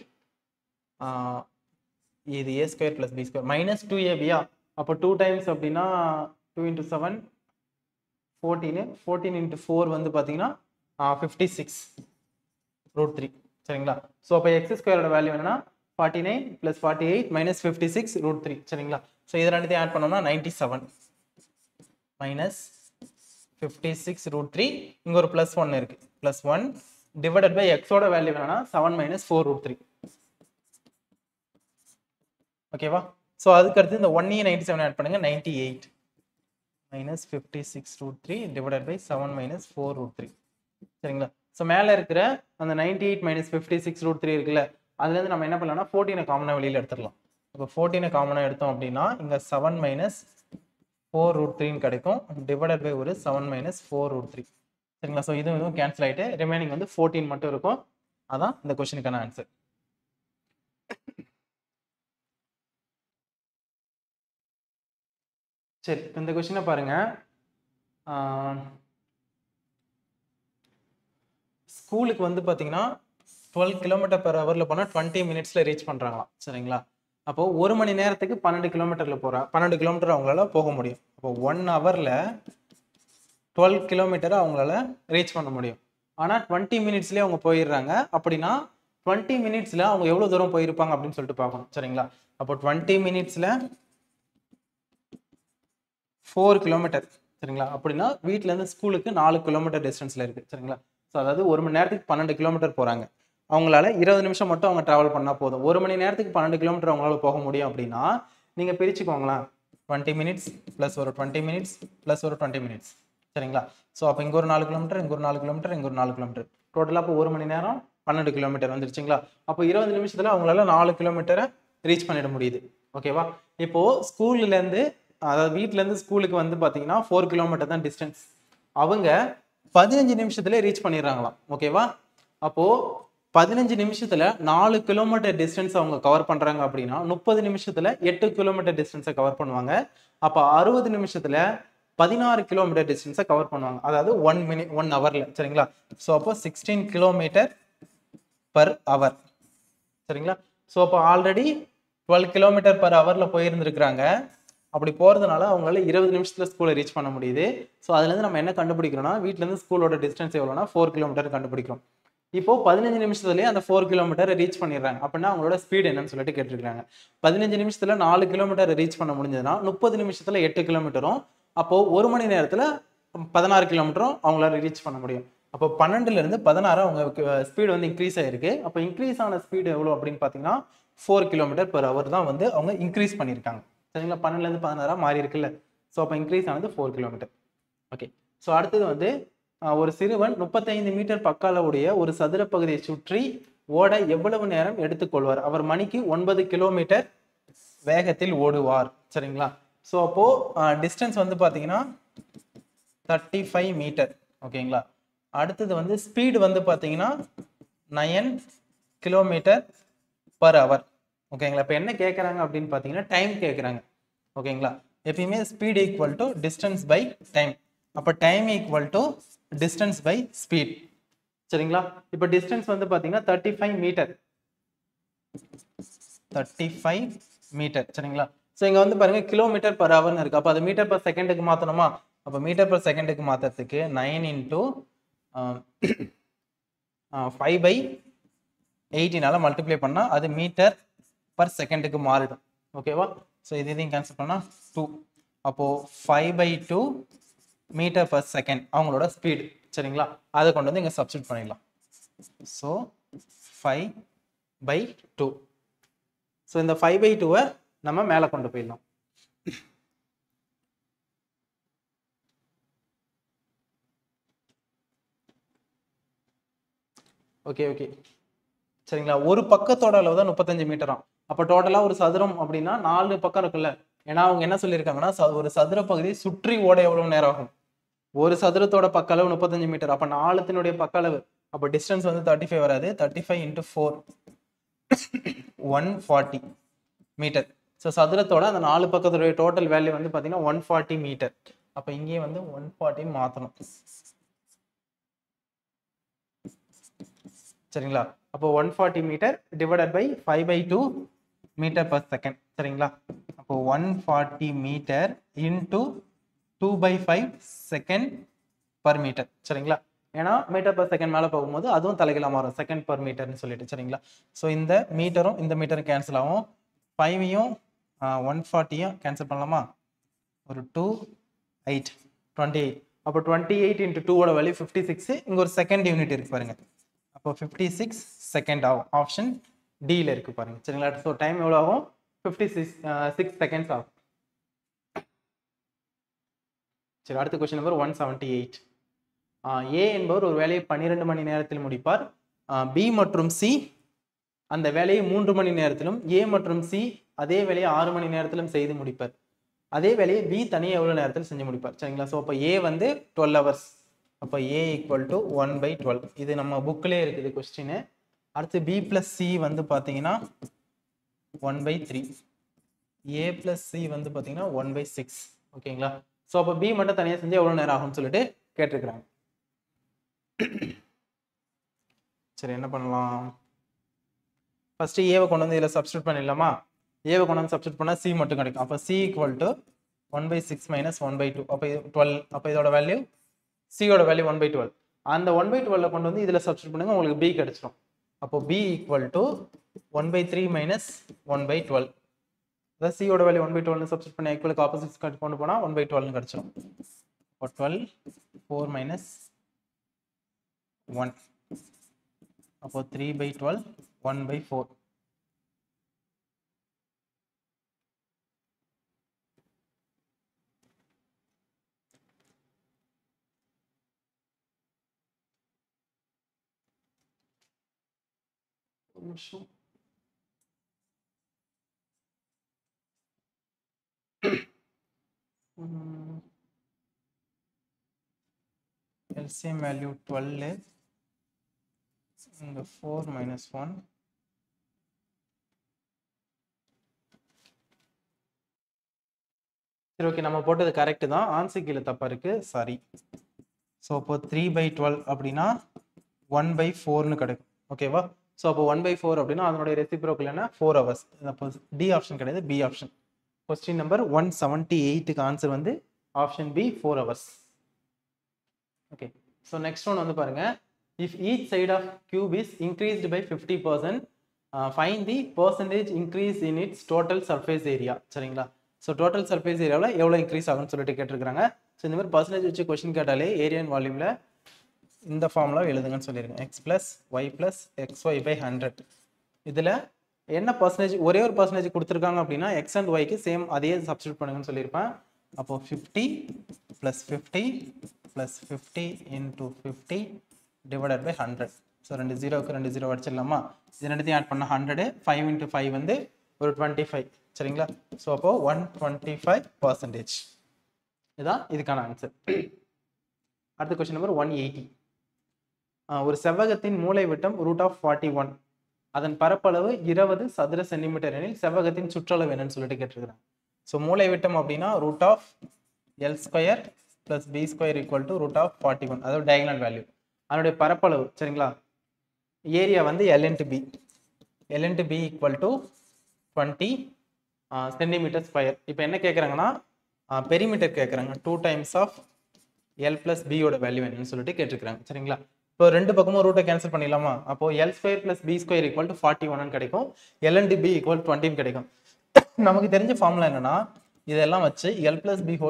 இது a square plus b square minus 2ab. அப்போ 2 டைம்ஸ் அப்படின்னா 2 into 7 14. 14 into 4 வந்து பார்த்தீங்கன்னா 56 root 3. சரிங்களா? ஸோ அப்போ x ஸ்கொயரோட வேல்யூ என்னன்னா 49 plus 48 minus 56 root 3. சரிங்களா? ஸோ இதை ரெண்டுத்தையும் ஆட் பண்ணோம்னா 97 minus 56 root 3. இங்க ஒரு plus 1 இருக்கு. plus 1 divided by x ஓட வேல்யூ என்னன்னா 7 minus 4 root 3. ஓகேவா? ஸோ அதுக்கு அடுத்து இந்த 1 97 ஆட் பண்ணுங்க. 98 minus 56 root 3 divided by 7 minus 4 root 3. சரிங்களா? ஸோ மேலே இருக்கிற அந்த 98 minus 56 root 3 இருக்குல்ல, அதுலேருந்து நம்ம என்ன பண்ணலாம்னா 14 காமனாக வெளியில் எடுத்துடலாம். இப்போ 14 காமனாக எடுத்தோம் அப்படின்னா இங்கே 7 minus 4 root 3 கிடைக்கும். டிவைடட் பை ஒரு 7 minus 4 root 3. சரிங்களா? ஸோ இதுவும் கேன்சல் ஆகிட்டு ரிமைனிங் வந்து 14 மட்டும் இருக்கும். அதான் இந்த கொஸ்டினுக்கான ஆன்சர். சரி, இந்த கொஸ்டினை பாருங்க. ஸ்கூலுக்கு வந்து பார்த்தீங்கன்னா 12 கிலோமீட்டர் பெர் ஹவரில் போனால் 20 மினிட்ஸில் ரீச் பண்ணுறாங்களாம். சரிங்களா? அப்போ ஒரு மணி நேரத்துக்கு 12 கிலோமீட்டரில் 12 கிலோமீட்டர் அவங்களால போக முடியும். அப்போ 1 ஹவரில் 12 கிலோமீட்டர் அவங்களால ரீச் பண்ண முடியும். ஆனால் 20 மினிட்ஸ்லேயே அவங்க போயிடுறாங்க. அப்படின்னா 20 மினிட்ஸில் அவங்க எவ்வளோ தூரம் போயிருப்பாங்க அப்படின்னு சொல்லிட்டு பார்க்கணும். சரிங்களா? அப்போ 20 மினிட்ஸில் 4 கிலோமீட்டர். சரிங்களா? அப்படின்னா வீட்டிலேருந்து ஸ்கூலுக்கு 4 கிலோமீட்டர் டிஸ்டன்ஸில் இருக்குது. சரிங்களா? ஸோ அதாவது ஒரு மணி நேரத்துக்கு 12 கிலோமீட்டர் போகிறாங்க. அவங்களால 20 நிமிஷம் மட்டும் அவங்க ட்ராவல் பண்ணால் போதும். ஒரு மணி நேரத்துக்கு 12 கிலோமீட்டர் அவங்களால போக முடியும் அப்படின்னா நீங்கள் பிரிச்சுக்கோங்களேன். 20 மினிட்ஸ் ப்ளஸ் ஒரு 20 மினிட்ஸ் ப்ளஸ் ஒரு 20 மினிட்ஸ். சரிங்களா? ஸோ அப்போ இங்கே ஒரு 4 கிலோமீட்டர், இங்கே ஒரு 4 கிலோமீட்டர், இங்கே ஒரு 4 கிலோமீட்டர், டோட்டலாக இப்போ ஒரு மணி நேரம் 12 கிலோமீட்டர் வந்துருச்சுங்களா? அப்போ 20 நிமிஷத்தில் அவங்களால 4 கிலோமீட்டரை ரீச் பண்ணிட முடியுது. ஓகேவா? இப்போது ஸ்கூல்லேருந்து, அதாவது வீட்டிலேருந்து ஸ்கூலுக்கு வந்து பார்த்தீங்கன்னா 4 கிலோமீட்டர் தான் டிஸ்டன்ஸ். அவங்க 15 நிமிஷத்துல ரீச் பண்ணிடுறாங்களாம். ஓகேவா? அப்போ 15 நிமிஷத்துல 4 கிலோமீட்டர் டிஸ்டன்ஸ் அவங்க கவர் பண்றாங்க அப்படின்னா 30 நிமிஷத்துல 8 கிலோமீட்டர் டிஸ்டன்ஸை கவர் பண்ணுவாங்க. அப்ப 60 நிமிஷத்துல 16 கிலோமீட்டர் டிஸ்டன்ஸை கவர் பண்ணுவாங்க. அதாவது 1 ஹவர்ல. சரிங்களா? ஸோ அப்போ 16 கிலோமீட்டர் பர் ஹவர். சரிங்களா? ஸோ அப்போ ஆல்ரெடி 12 கிலோமீட்டர் பர் ஹவர்ல போயிருந்துருக்குறாங்க. அப்படி போகிறதுனால அவங்களால 20 நிமிஷத்தில் ஸ்கூலை ரீச் பண்ண முடியுது. ஸோ அதுலேருந்து நம்ம என்ன கண்டுபிடிக்கிறோம்னா, வீட்டிலேருந்து ஸ்கூலோட டிஸ்டன்ஸ் எவ்வளோனா 4 கிலோமீட்டர் கண்டுபிடிக்கிறோம். இப்போ 15 நிமிஷத்துலேயே அந்த 4 கிலோமீட்டரை ரீச் பண்ணிடுறாங்க. அப்படின்னா அவங்களோட ஸ்பீடு என்னன்னு சொல்லிட்டு கேட்டிருக்காங்க. 15 நிமிஷத்தில் 4 கிலோமீட்டர் ரீச் பண்ண முடிஞ்சதுன்னா 30 நிமிஷத்தில் 8 கிலோமீட்டரும், அப்போது 1 மணி நேரத்தில் 16 கிலோமீட்டரும் அவங்களால ரீச் பண்ண முடியும். அப்போ 12லேருந்து 16 அவங்க ஸ்பீடு வந்து இன்க்ரீஸ் ஆகிருக்கு. அப்போ இன்க்ரீஸ் ஆன ஸ்பீடு எவ்வளோ அப்படின்னு பார்த்தீங்கன்னா 4 கிலோமீட்டர் பெர் ஹவர் தான் வந்து அவங்க இன்க்ரீஸ் பண்ணியிருக்காங்க. சரிங்களா, 12லேருந்து 16 மாறி இருக்குல்ல. ஸோ அப்போ இன்க்ரீஸ் ஆனது 4 கிலோமீட்டர். ஓகே, ஸோ அடுத்தது வந்து ஒரு சிறுவன் 35 மீட்டர் பக்க அளவுடைய ஒரு சதுர பகுதியை சுற்றி ஓட எவ்வளவு நேரம் எடுத்துக்கொள்வார்? அவர் மணிக்கு 9 கிலோமீட்டர் வேகத்தில் ஓடுவார். சரிங்களா, ஸோ அப்போ டிஸ்டன்ஸ் வந்து பார்த்தீங்கன்னா 35 மீட்டர். ஓகேங்களா, அடுத்தது வந்து ஸ்பீடு வந்து பார்த்தீங்கன்னா 9 கிலோமீட்டர் பர் ஹவர். ஓகேங்களா, இப்போ என்ன கேட்குறாங்க அப்படின்னு பார்த்தீங்கன்னா டைம் கேட்குறாங்க. ஓகேங்களா, எப்பயுமே speed equal to distance by time. அப்போ time equal to distance by speed. சரிங்களா, இப்போ டிஸ்டன்ஸ் வந்து பார்த்தீங்கன்னா 35 மீட்டர். 35 மீட்டர். சரிங்களா, ஸோ இங்கே வந்து பாருங்க கிலோமீட்டர் பர் ஹவர்னு இருக்கு. அப்போ அது மீட்டர் பர் செகண்டுக்கு மாற்றணுமா? அப்போ மீட்டர் பர் செகண்டுக்கு மாற்றுறதுக்கு 9 இன்டூ 5/18 மல்டிப்ளை பண்ணால் அது மீட்டர் பர் செகண்டுக்கு மாறிடும். ஓகேவா, ஸோ இதையும் கேன்சல் பண்ணால் 2. அப்போது 5/2 மீட்டர் பர் செகண்ட் அவங்களோட ஸ்பீடு. சரிங்களா, அதை கொண்டு வந்து இங்கே சப்ஸ்டிட் பண்ணிடலாம். ஸோ 5/2. ஸோ இந்த 5/2 நம்ம மேலே கொண்டு போயிடலாம். ஓகே ஓகே, சரிங்களா, ஒரு பக்கத்தோட அளவு தான் 35 மீட்டராம். அப்போ டோட்டலாக ஒரு சதுரம் அப்படின்னா 4 பக்கம் இருக்குல்ல. ஏன்னா அவங்க என்ன சொல்லியிருக்காங்கன்னா ஒரு சதுர பகுதியை சுற்றி ஓட எவ்வளவு நேரம் ஆகும்? ஒரு சதுரத்தோட பக்க அளவு 35 மீட்டர். அப்போ 4 பக்க அளவு, அப்போ டிஸ்டன்ஸ் வந்து 35 வராது. 35 × 4 140 மீட்டர். ஸோ சதுரத்தோட அந்த 4 பக்கத்துடைய டோட்டல் வேல்யூ வந்து பார்த்தீங்கன்னா 140 மீட்டர். அப்போ இங்கேயே வந்து 140 மாற்றணும். சரிங்களா, அப்போ 140 metre divided by 5/2 metre per second. சரிங்களா, அப்போ 140 metre into 2/5 second per metre. சரிங்களா, ஏன்னா மீட்டர் பர் செகண்ட் மேலே போகும்போது அதுவும் தலைகீழாக மாறும், செகண்ட் பர் மீட்டர்னு சொல்லிட்டு. சரிங்களா, ஸோ இந்த மீட்டரும் இந்த மீட்டரும் கேன்சல் ஆகும். 5ஐயும் 140ஐயும் கேன்சல் பண்ணலாமா? ஒரு 2 8 28. அப்போ 28 × 2 வேல்யூ 56. இங்கே ஒரு செகண்ட் யூனிட் இருக்கு பாருங்க. அப்போ 56 செகண்ட் ஆகும். ஆப்ஷன் டியில் இருக்கு பாருங்க. சரிங்களா, ஸோ டைம் எவ்வளோ ஆகும்? 56 செகண்ட்ஸ் ஆகும். சரி, அடுத்த கொஸ்டின் நம்பர் 178. ஏ என்பவர் ஒரு வேலையை 12 மணி நேரத்தில் முடிப்பார். பி மற்றும் சி அந்த வேலையை 3 மணி நேரத்திலும், ஏ மற்றும் சி அதே வேலையை 6 மணி நேரத்திலும் செய்து முடிப்பார். அதே வேலையை பி தனியாக எவ்வளோ நேரத்தில் செஞ்சு முடிப்பார்? சரிங்களா, ஸோ அப்போ ஏ வந்து 12 hours. அப்போ ஏ ஈக்குவல் டு 1/12. இது நம்ம புக்கிலே இருக்குது கொஸ்டின். அடுத்து பி பிளஸ் சி வந்து பார்த்தீங்கன்னா 1/3. ஏ பிளஸ் சி வந்து பார்த்தீங்கன்னா 1/6. ஓகேங்களா, ஸோ அப்போ பி மட்டும் தனியாக செஞ்சு எவ்வளோ நேரம் ஆகும்னு சொல்லிட்டு கேட்டிருக்கிறாங்க. சரி, என்ன பண்ணலாம்? ஃபர்ஸ்ட் ஏவை கொண்டு வந்து இதில் சப்ஸ்டியூட் பண்ணிடலாமா? ஏவை கொண்டு வந்து சப்ஸ்டியூட் பண்ணால் சி மட்டும் கிடைக்கும். அப்போ சி ஈக்குவல் டு 1/6 - 1/2. அப்போ 12. அப்போ இதோட வேல்யூ சியோட வேல்யூ 1/12. அந்த 1/12 கொண்டு வந்து இதில் சப்ஸ்டியூட் பண்ணுங்க, உங்களுக்கு பி கிடைச்சிடும். அப்போ பி ஈக்குவல் டு 1/3 - 1/12. அதாவது சியோட வேல்யூ 1/12 சப்ஸ்டியூட் பண்ணி ஈக்குவலுக்கு ஆப்போசிட் கொண்டு போனால் 1/12 கிடைச்சிடும். அப்போ 12 4 - 1. அப்போ 3/12 1/4. LCM value 12. இந்த 4 - 1. சரி, ஓகே, நம்ம போட்டது கரெக்ட் தான். ஆன்சர் கீழே தப்பா இருக்கு, சாரி. ஸோ அப்போ 3/12 அப்படின்னா 1/4ன்னு கிடைக்கும். ஓகேவா, ஸோ அப்போ 1/4 அப்படின்னா அதனுடைய ரெசிப்ரோக்கல் என்ன? 4 hours. அப்போ டி ஆப்ஷன் கிடையாது, பி ஆப்ஷன். கொஸ்டின் நம்பர் 178க்கு ஆன்சர் வந்து option B 4 hours. Okay, so next one வந்து பாருங்க, if each side of cube is increased by 50%, find the percentage increase in its total surface area. சரிங்களா? So total surface ஏரியாவில் எவ்வளோ increase ஆகும்னு சொல்லிட்டு கேட்டிருக்காங்க. ஸோ இந்த மாதிரி பர்சன்டேஜ் வச்சு கொஸ்டின் கேட்டாலே ஏரியா அண்ட் வால்யூமில் இந்த ஃபார்முலா எழுதுங்கன்னு சொல்லியிருக்கேன். X plus y plus x y by 100. இதில் என்ன பர்சன்டேஜ், ஒரே ஒரு பர்சன்டேஜ் கொடுத்துருக்காங்க அப்படின்னா எக்ஸ் அண்ட் ஒய்க்கு சேம் அதே சப்ஸ்டியூட் பண்ணுங்கன்னு சொல்லியிருப்பேன். அப்போ 50 + 50 + 50 × 50 டிவைடட் பை 100. ஸோ 2 0க்கு 2 0 அடிச்சிடலாமா? இது ரெண்டுத்தையும் ஆட் பண்ணால் 100, 5 × 5 வந்து ஒரு 25. சரிங்களா? ஸோ அப்போ 125%. இதுதான் இதுக்கான ஆன்சர். அடுத்த கொஸ்டின் நம்பர் 180. ஒரு செவ்வகத்தின் மூலை விட்டம் √41, அதன் பரப்பளவு 20 சதுர சென்டிமீட்டர் எனில் செவ்வகத்தின் சுற்றளவு என்னன்னு சொல்லிட்டு கேட்டிருக்கிறாங்க. ஸோ மூலை விட்டம் அப்படின்னா √L² + B² = √41, அதாவது டயகனல் வேல்யூ. அதனுடைய பரப்பளவு சரிங்களா, ஏரியா வந்து L × B. L × B = 20 cm². இப்போ என்ன கேட்குறாங்கன்னா பெரிமீட்டர் கேட்குறாங்க. 2 டைம்ஸ் ஆஃப் L + B யோட வேல்யூ என்னன்னு சொல்லிட்டு கேட்டிருக்காங்க. சரிங்களா? இப்போ ரெண்டு பக்கமும் ரூட்டை கேன்சல் பண்ணிடலாமா? அப்போ L² + B² = 41 கிடைக்கும். L × B = 20 கிடைக்கும். நமக்கு தெரிஞ்ச ஃபார்முலா என்னன்னா, இதெல்லாம் வச்சு L + B² =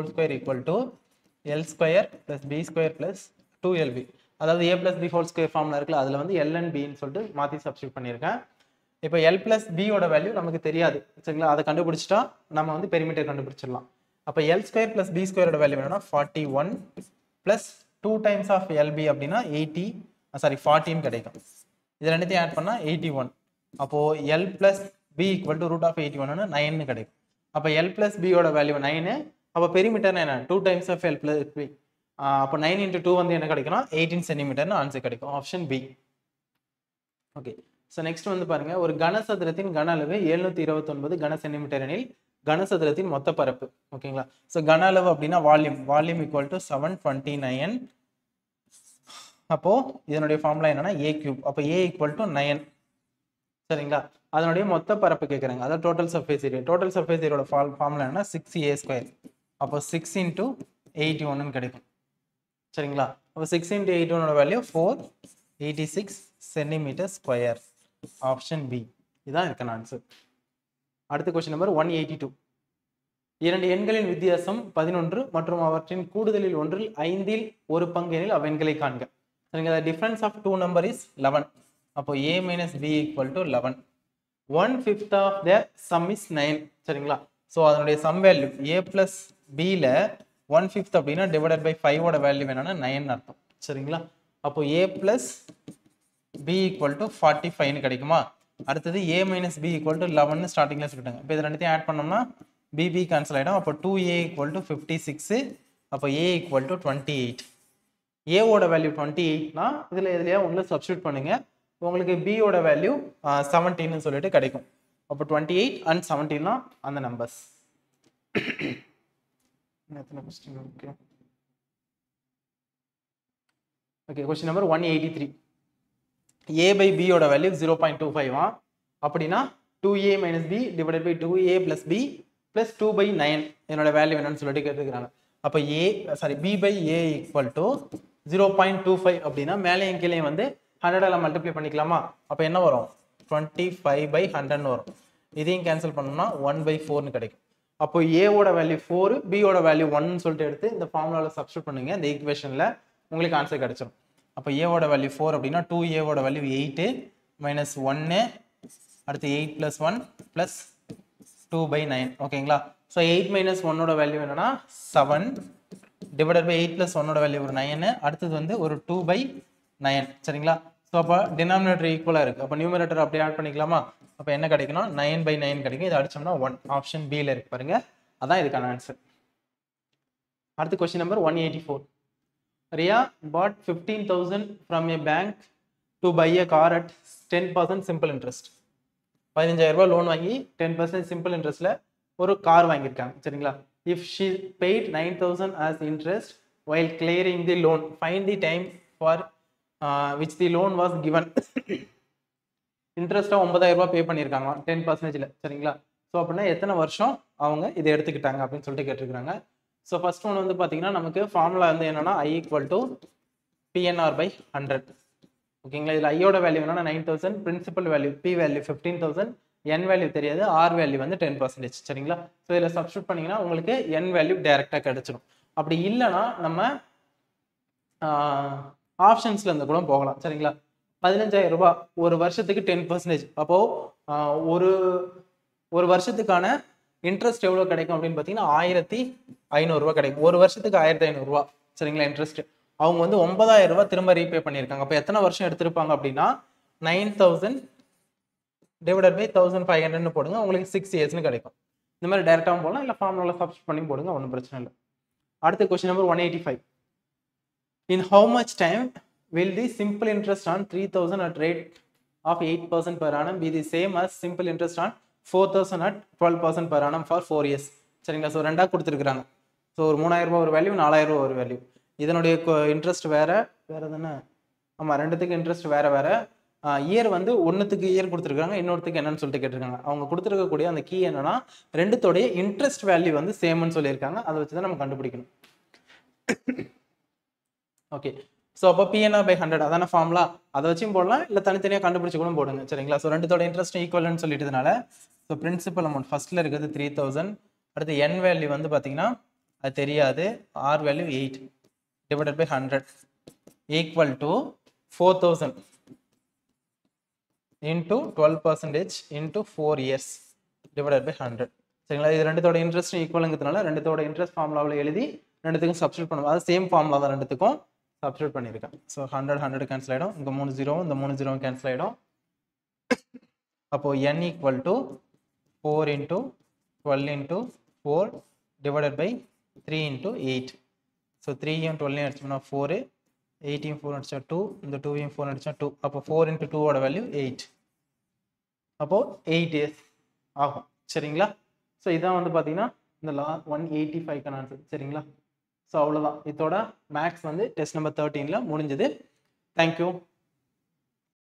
L² + B² + 2LB, அதாவது A + B² ஃபார்முலா இருக்குல்ல, அதில் வந்து L and B ன்னு சொல்லிட்டு மாற்றி சப்ஸ்டியூட் பண்ணியிருக்கேன். இப்போ L + B யோட வேல்யூ நமக்கு தெரியாது. சரிங்களா? அதை கண்டுபிடிச்சிட்டா நம்ம வந்து பெரிமீட்டர் கண்டுபிடிச்சிடலாம். அப்போ L² + B² யோட வேல்யூ என்னன்னா 41 + 2 டைம்ஸ் ஆஃப் LB அப்படின்னா 40 கிடைக்கும். இது ரெண்டுத்தையும் ஆட் பண்ணால் 81. அப்போ L + B = √81 9 கிடைக்கும். அப்போ L + B யோட வேல்யூ 9. அப்போ பெரிமீட்டர் என்ன? 2 டைம்ஸ் ஆஃப் L + B. அப்போ 9 × 2 வந்து என்ன கிடைக்கும்னா 18 சென்டிமீட்டர்னு ஆன்சர் கிடைக்கும். Option B. Okay, so next வந்து பாருங்க, ஒரு கனசதுரத்தின் கன அளவு 729 கன சென்டிமீட்டர் எனில் கனசதுரத்தின் மொத்த பரப்பு. ஓகேங்களா? ஸோ கன அளவு அப்படின்னா வால்யூம் = 729. அப்போ இதனுடைய ஃபார்முலா என்னன்னா A³. அப்போ A = 9. சரிங்களா? அதனுடைய மொத்த பரப்பு கேட்குறாங்க, அதாவது total surface area. Total surface ஏரியாவோட ஃபார்முலா என்னன்னா 6A². அப்போ 6 × 81 கிடைக்கும். சரிங்களா? அப்போ 6 × 81 வேல்யூ 486 cm². Option B. இதுதான் இதுக்கான ஆன்சர். அடுத்த கொஸ்டின் நம்பர் 182. இரண்டு எண்களின் வித்தியாசம் 11 மற்றும் அவற்றின் கூடுதலில் ஒன்றில் 5இல் ஒரு பங்கு எனில் அவ்வெண்களை காண்க. சரிங்களா? The difference of two number is 11. அப்போ A - B = 11. 1/5 of the sum is 9. சரிங்களா? ஸோ அதனுடைய சம் வேல்யூ A + Bல 1/5 அப்படின்னா டிவைடட் பை 5 ஓட வேல்யூ என்னன்னா 9 அர்த்தம். சரிங்களா? அப்போ A + B = 45 கிடைக்குமா? அடுத்தது A - B = 11 ஸ்டார்டிங்ல சொல்லிட்டாங்க. இப்போ இது ரெண்டுத்தையும் ஆட் பண்ணோம்னா BB கேன்சல் ஆகிடும். அப்போ 2A = 56. அப்போ A = 28. A ஓட வேல்யூ 28னா இதில் எதுலையா ஒன்று சப்ஸ்டியூட் பண்ணுங்க, உங்களுக்கு B ஓட வேல்யூ 17 சொல்லிட்டு கிடைக்கும். அப்போ 28 and 17 அந்த numbers. Okay, question number 183. A/B யோட வேல்யூ 0.25. அப்படின்னா 2A - B divided by 2A + B + 2/9 என்னோட வேல்யூ என்னன்னு சொல்லிட்டு கேட்டுக்கிறாங்க. அப்போ B/A = 0.25 அப்படின்னா மேலே கீழே வந்து 100ஆல மல்டிப்ளை பண்ணிக்கலாமா? அப்போ என்ன வரும்? 25/100 வரும். இதையும் கேன்சல் பண்ணோம்னா 1/4 கிடைக்கும். அப்போ A ஓட வேல்யூ 4, B ஓட வேல்யூ 1 சொல்லிட்டு எடுத்து இந்த ஃபார்முலாவில் சப்ஸ்டியூட் பண்ணுங்க. இந்த ஈக்குவேஷனில் உங்களுக்கு ஆன்சர் கிடைச்சிடும். அப்போ A ஓட வேல்யூ 4 அப்படின்னா 2A ஓட வேல்யூ 8 - 1, அடுத்து 8 + 1 + 2/9. ஓகேங்களா? ஸோ 8 - 1 ஓட வேல்யூ என்னன்னா 7 டிவைடட் பை 8 + 1 ஓட வேல்யூ ஒரு 9. அடுத்தது வந்து ஒரு 2/9. சரிங்களா? ஸோ அப்போ டினாமினேட்டர் ஈக்குவலாக இருக்குது. அப்போ நியூமரேட்டர் அப்படியே ஆட் பண்ணிக்கலாமா? அப்போ என்ன கிடைக்குன்னா 9/9 கிடைக்கும். இது அடிச்சோம்னா 1. ஆப்ஷன் பியில் இருக்கு பாருங்க, அதான் இதுக்கான ஆன்சர். அடுத்த question number 184. Ria bought 15,000 from a bank to buy a car at 10% simple interest. 15,000 ரூபாய் லோன் வாங்கி 10% சிம்பிள் இன்ட்ரெஸ்ட்ல ஒரு கார் வாங்கியிருக்காங்க. சரிங்களா? If she paid 9,000 as interest while clearing the loan, find the time for which the loan was given. இன்ட்ரெஸ்ட்டாக 9,000 ரூபாய் பே பண்ணியிருக்காங்க 10%. சரிங்களா? So அப்படின்னா எத்தனை வருஷம் அவங்க இதை எடுத்துக்கிட்டாங்க அப்படின்னு சொல்லிட்டு கேட்டிருக்காங்க. ஸோ ஃபர்ஸ்ட் ஒன் வந்து பார்த்தீங்கன்னா நமக்கு ஃபார்முலா வந்து என்னன்னா I = PNR by 100. ஓகேங்களா, இதில் ஐயோட வேல்யூ என்னன்னா 9000, principal value P value 15000, N value தெரியாது, R வேல்யூ வந்து 10%. சரிங்களா, ஸோ இதில் சப்ஸ்டியூட் பண்ணீங்கன்னா உங்களுக்கு N வேல்யூ டைரெக்டாக கிடைச்சிடும். அப்படி இல்லைன்னா நம்ம ஆப்ஷன்ஸ்ல இருந்து கூட போகலாம். சரிங்களா, 15000 ரூபாய் ஒரு வருஷத்துக்கு 10%. அப்போ ஒரு வருஷத்துக்கான இன்ட்ரெஸ்ட் எவ்வளோ கிடைக்கும் அப்படின்னு பார்த்தீங்கன்னா 1500 ரூபாய் கிடைக்கும். ஒரு வருஷத்துக்கு 1500 ரூபாய். சரிங்களா, இன்ட்ரெஸ்ட் அவங்க வந்து 9000 ரூபாய் திரும்ப ரீபே பண்ணியிருக்காங்க. அப்போ எத்தனை வருஷம் எடுத்திருப்பாங்க அப்படின்னா 9000 டிவைடட் பை 1500 போடுங்க, உங்களுக்கு 6 இயர்ஸ்னு கிடைக்கும். இந்த மாதிரி டைரக்டாகவும் போடலாம், இல்லை ஃபார்முலா சப்ஸ்டியூட் பண்ணி போடுங்க, ஒன்றும் பிரச்சனை இல்லை. அடுத்த question number 185. In how much time will the simple interest on 3000 at rate of 8% per annum be the same as simple interest on 4000 at 12% per annum for 4 years? சரிங்களா, ஸோ ரெண்டாக கொடுத்துருக்குறாங்க. So ஒரு 3000 ரூபாய் ஒரு வேல்யூ, 4000 ரூபாய் ஒரு value. இதனுடைய interest வேற தானே? ஆமாம், ரெண்டுத்துக்கு இன்ட்ரெஸ்ட் வேற. இயர் வந்து ஒன்றுத்துக்கு இயர் கொடுத்துருக்காங்க, இன்னொருத்துக்கு என்னன்னு சொல்லிட்டு கேட்டிருக்காங்க. அவங்க கொடுத்துருக்கக்கூடிய அந்த கீ என்னன்னா ரெண்டுத்தோடைய இன்ட்ரெஸ்ட் வேல்யூ வந்து சேம்னு சொல்லியிருக்காங்க. அதை வச்சு தான் நம்ம கண்டுபிடிக்கணும். ஓகே, ஸோ அப்போ PNR by 100 அதான ஃபார்முலா, அதை வச்சும் போடலாம், இல்லை தனித்தனியாக கண்டுபிடிச்சு கூட போடுங்க. சரிங்களா, ஸோ ரெண்டுத்தோட இன்ட்ரெஸ்ட் ஈக்குவல்னு சொல்லிட்டதுனால ஸோ பிரின்சிபல் அமௌண்ட் ஃபர்ஸ்ட்ல இருக்கிறது 3000, அடுத்து N வேல்யூ வந்து பார்த்தீங்கன்னா அது தெரியாது, R value 8 divided by 100 equal to 4000 into 12% into 4 years divided by 100. சரிங்களா, இது ரெண்டுத்தோட இன்ட்ரெஸ்ட் ஈக்குவலுங்கிறதுனால ரெண்டுத்தோட இன்ட்ரெஸ்ட் ஃபார்முலாவில் எழுதி ரெண்டுத்துக்கும் சப்ஸ்டியூட் பண்ணுவோம். அது சேம் ஃபார்முலா தான், ரெண்டுத்துக்கும் சப்ஸ்டியூட் பண்ணியிருக்கேன். ஸோ 100 கேன்சல் ஆகிடும், இங்கே 3 0 இந்த 3 0 கேன்சல் ஆகிடும். அப்போ N = 4 into 12 into 4 divided by 3 into 8. So 3யும் 12யும் அடிச்சோம்னா 4, 8யும் 4 அடிச்சா 2, இந்த 2யும் 4 அடிச்சா 2. அப்போ 4 into 2 ஓட வேல்யூ 8. அப்போ 8 years ஆகும். சரிங்களா, ஸோ இதான் வந்து பார்த்தீங்கன்னா இந்த 185 ஆன்சர். சரிங்களா, ஸோ அவ்வளோதான், இதோட மேக்ஸ் வந்து டெஸ்ட் நம்பர் 13ல முடிஞ்சது. தேங்க்யூ.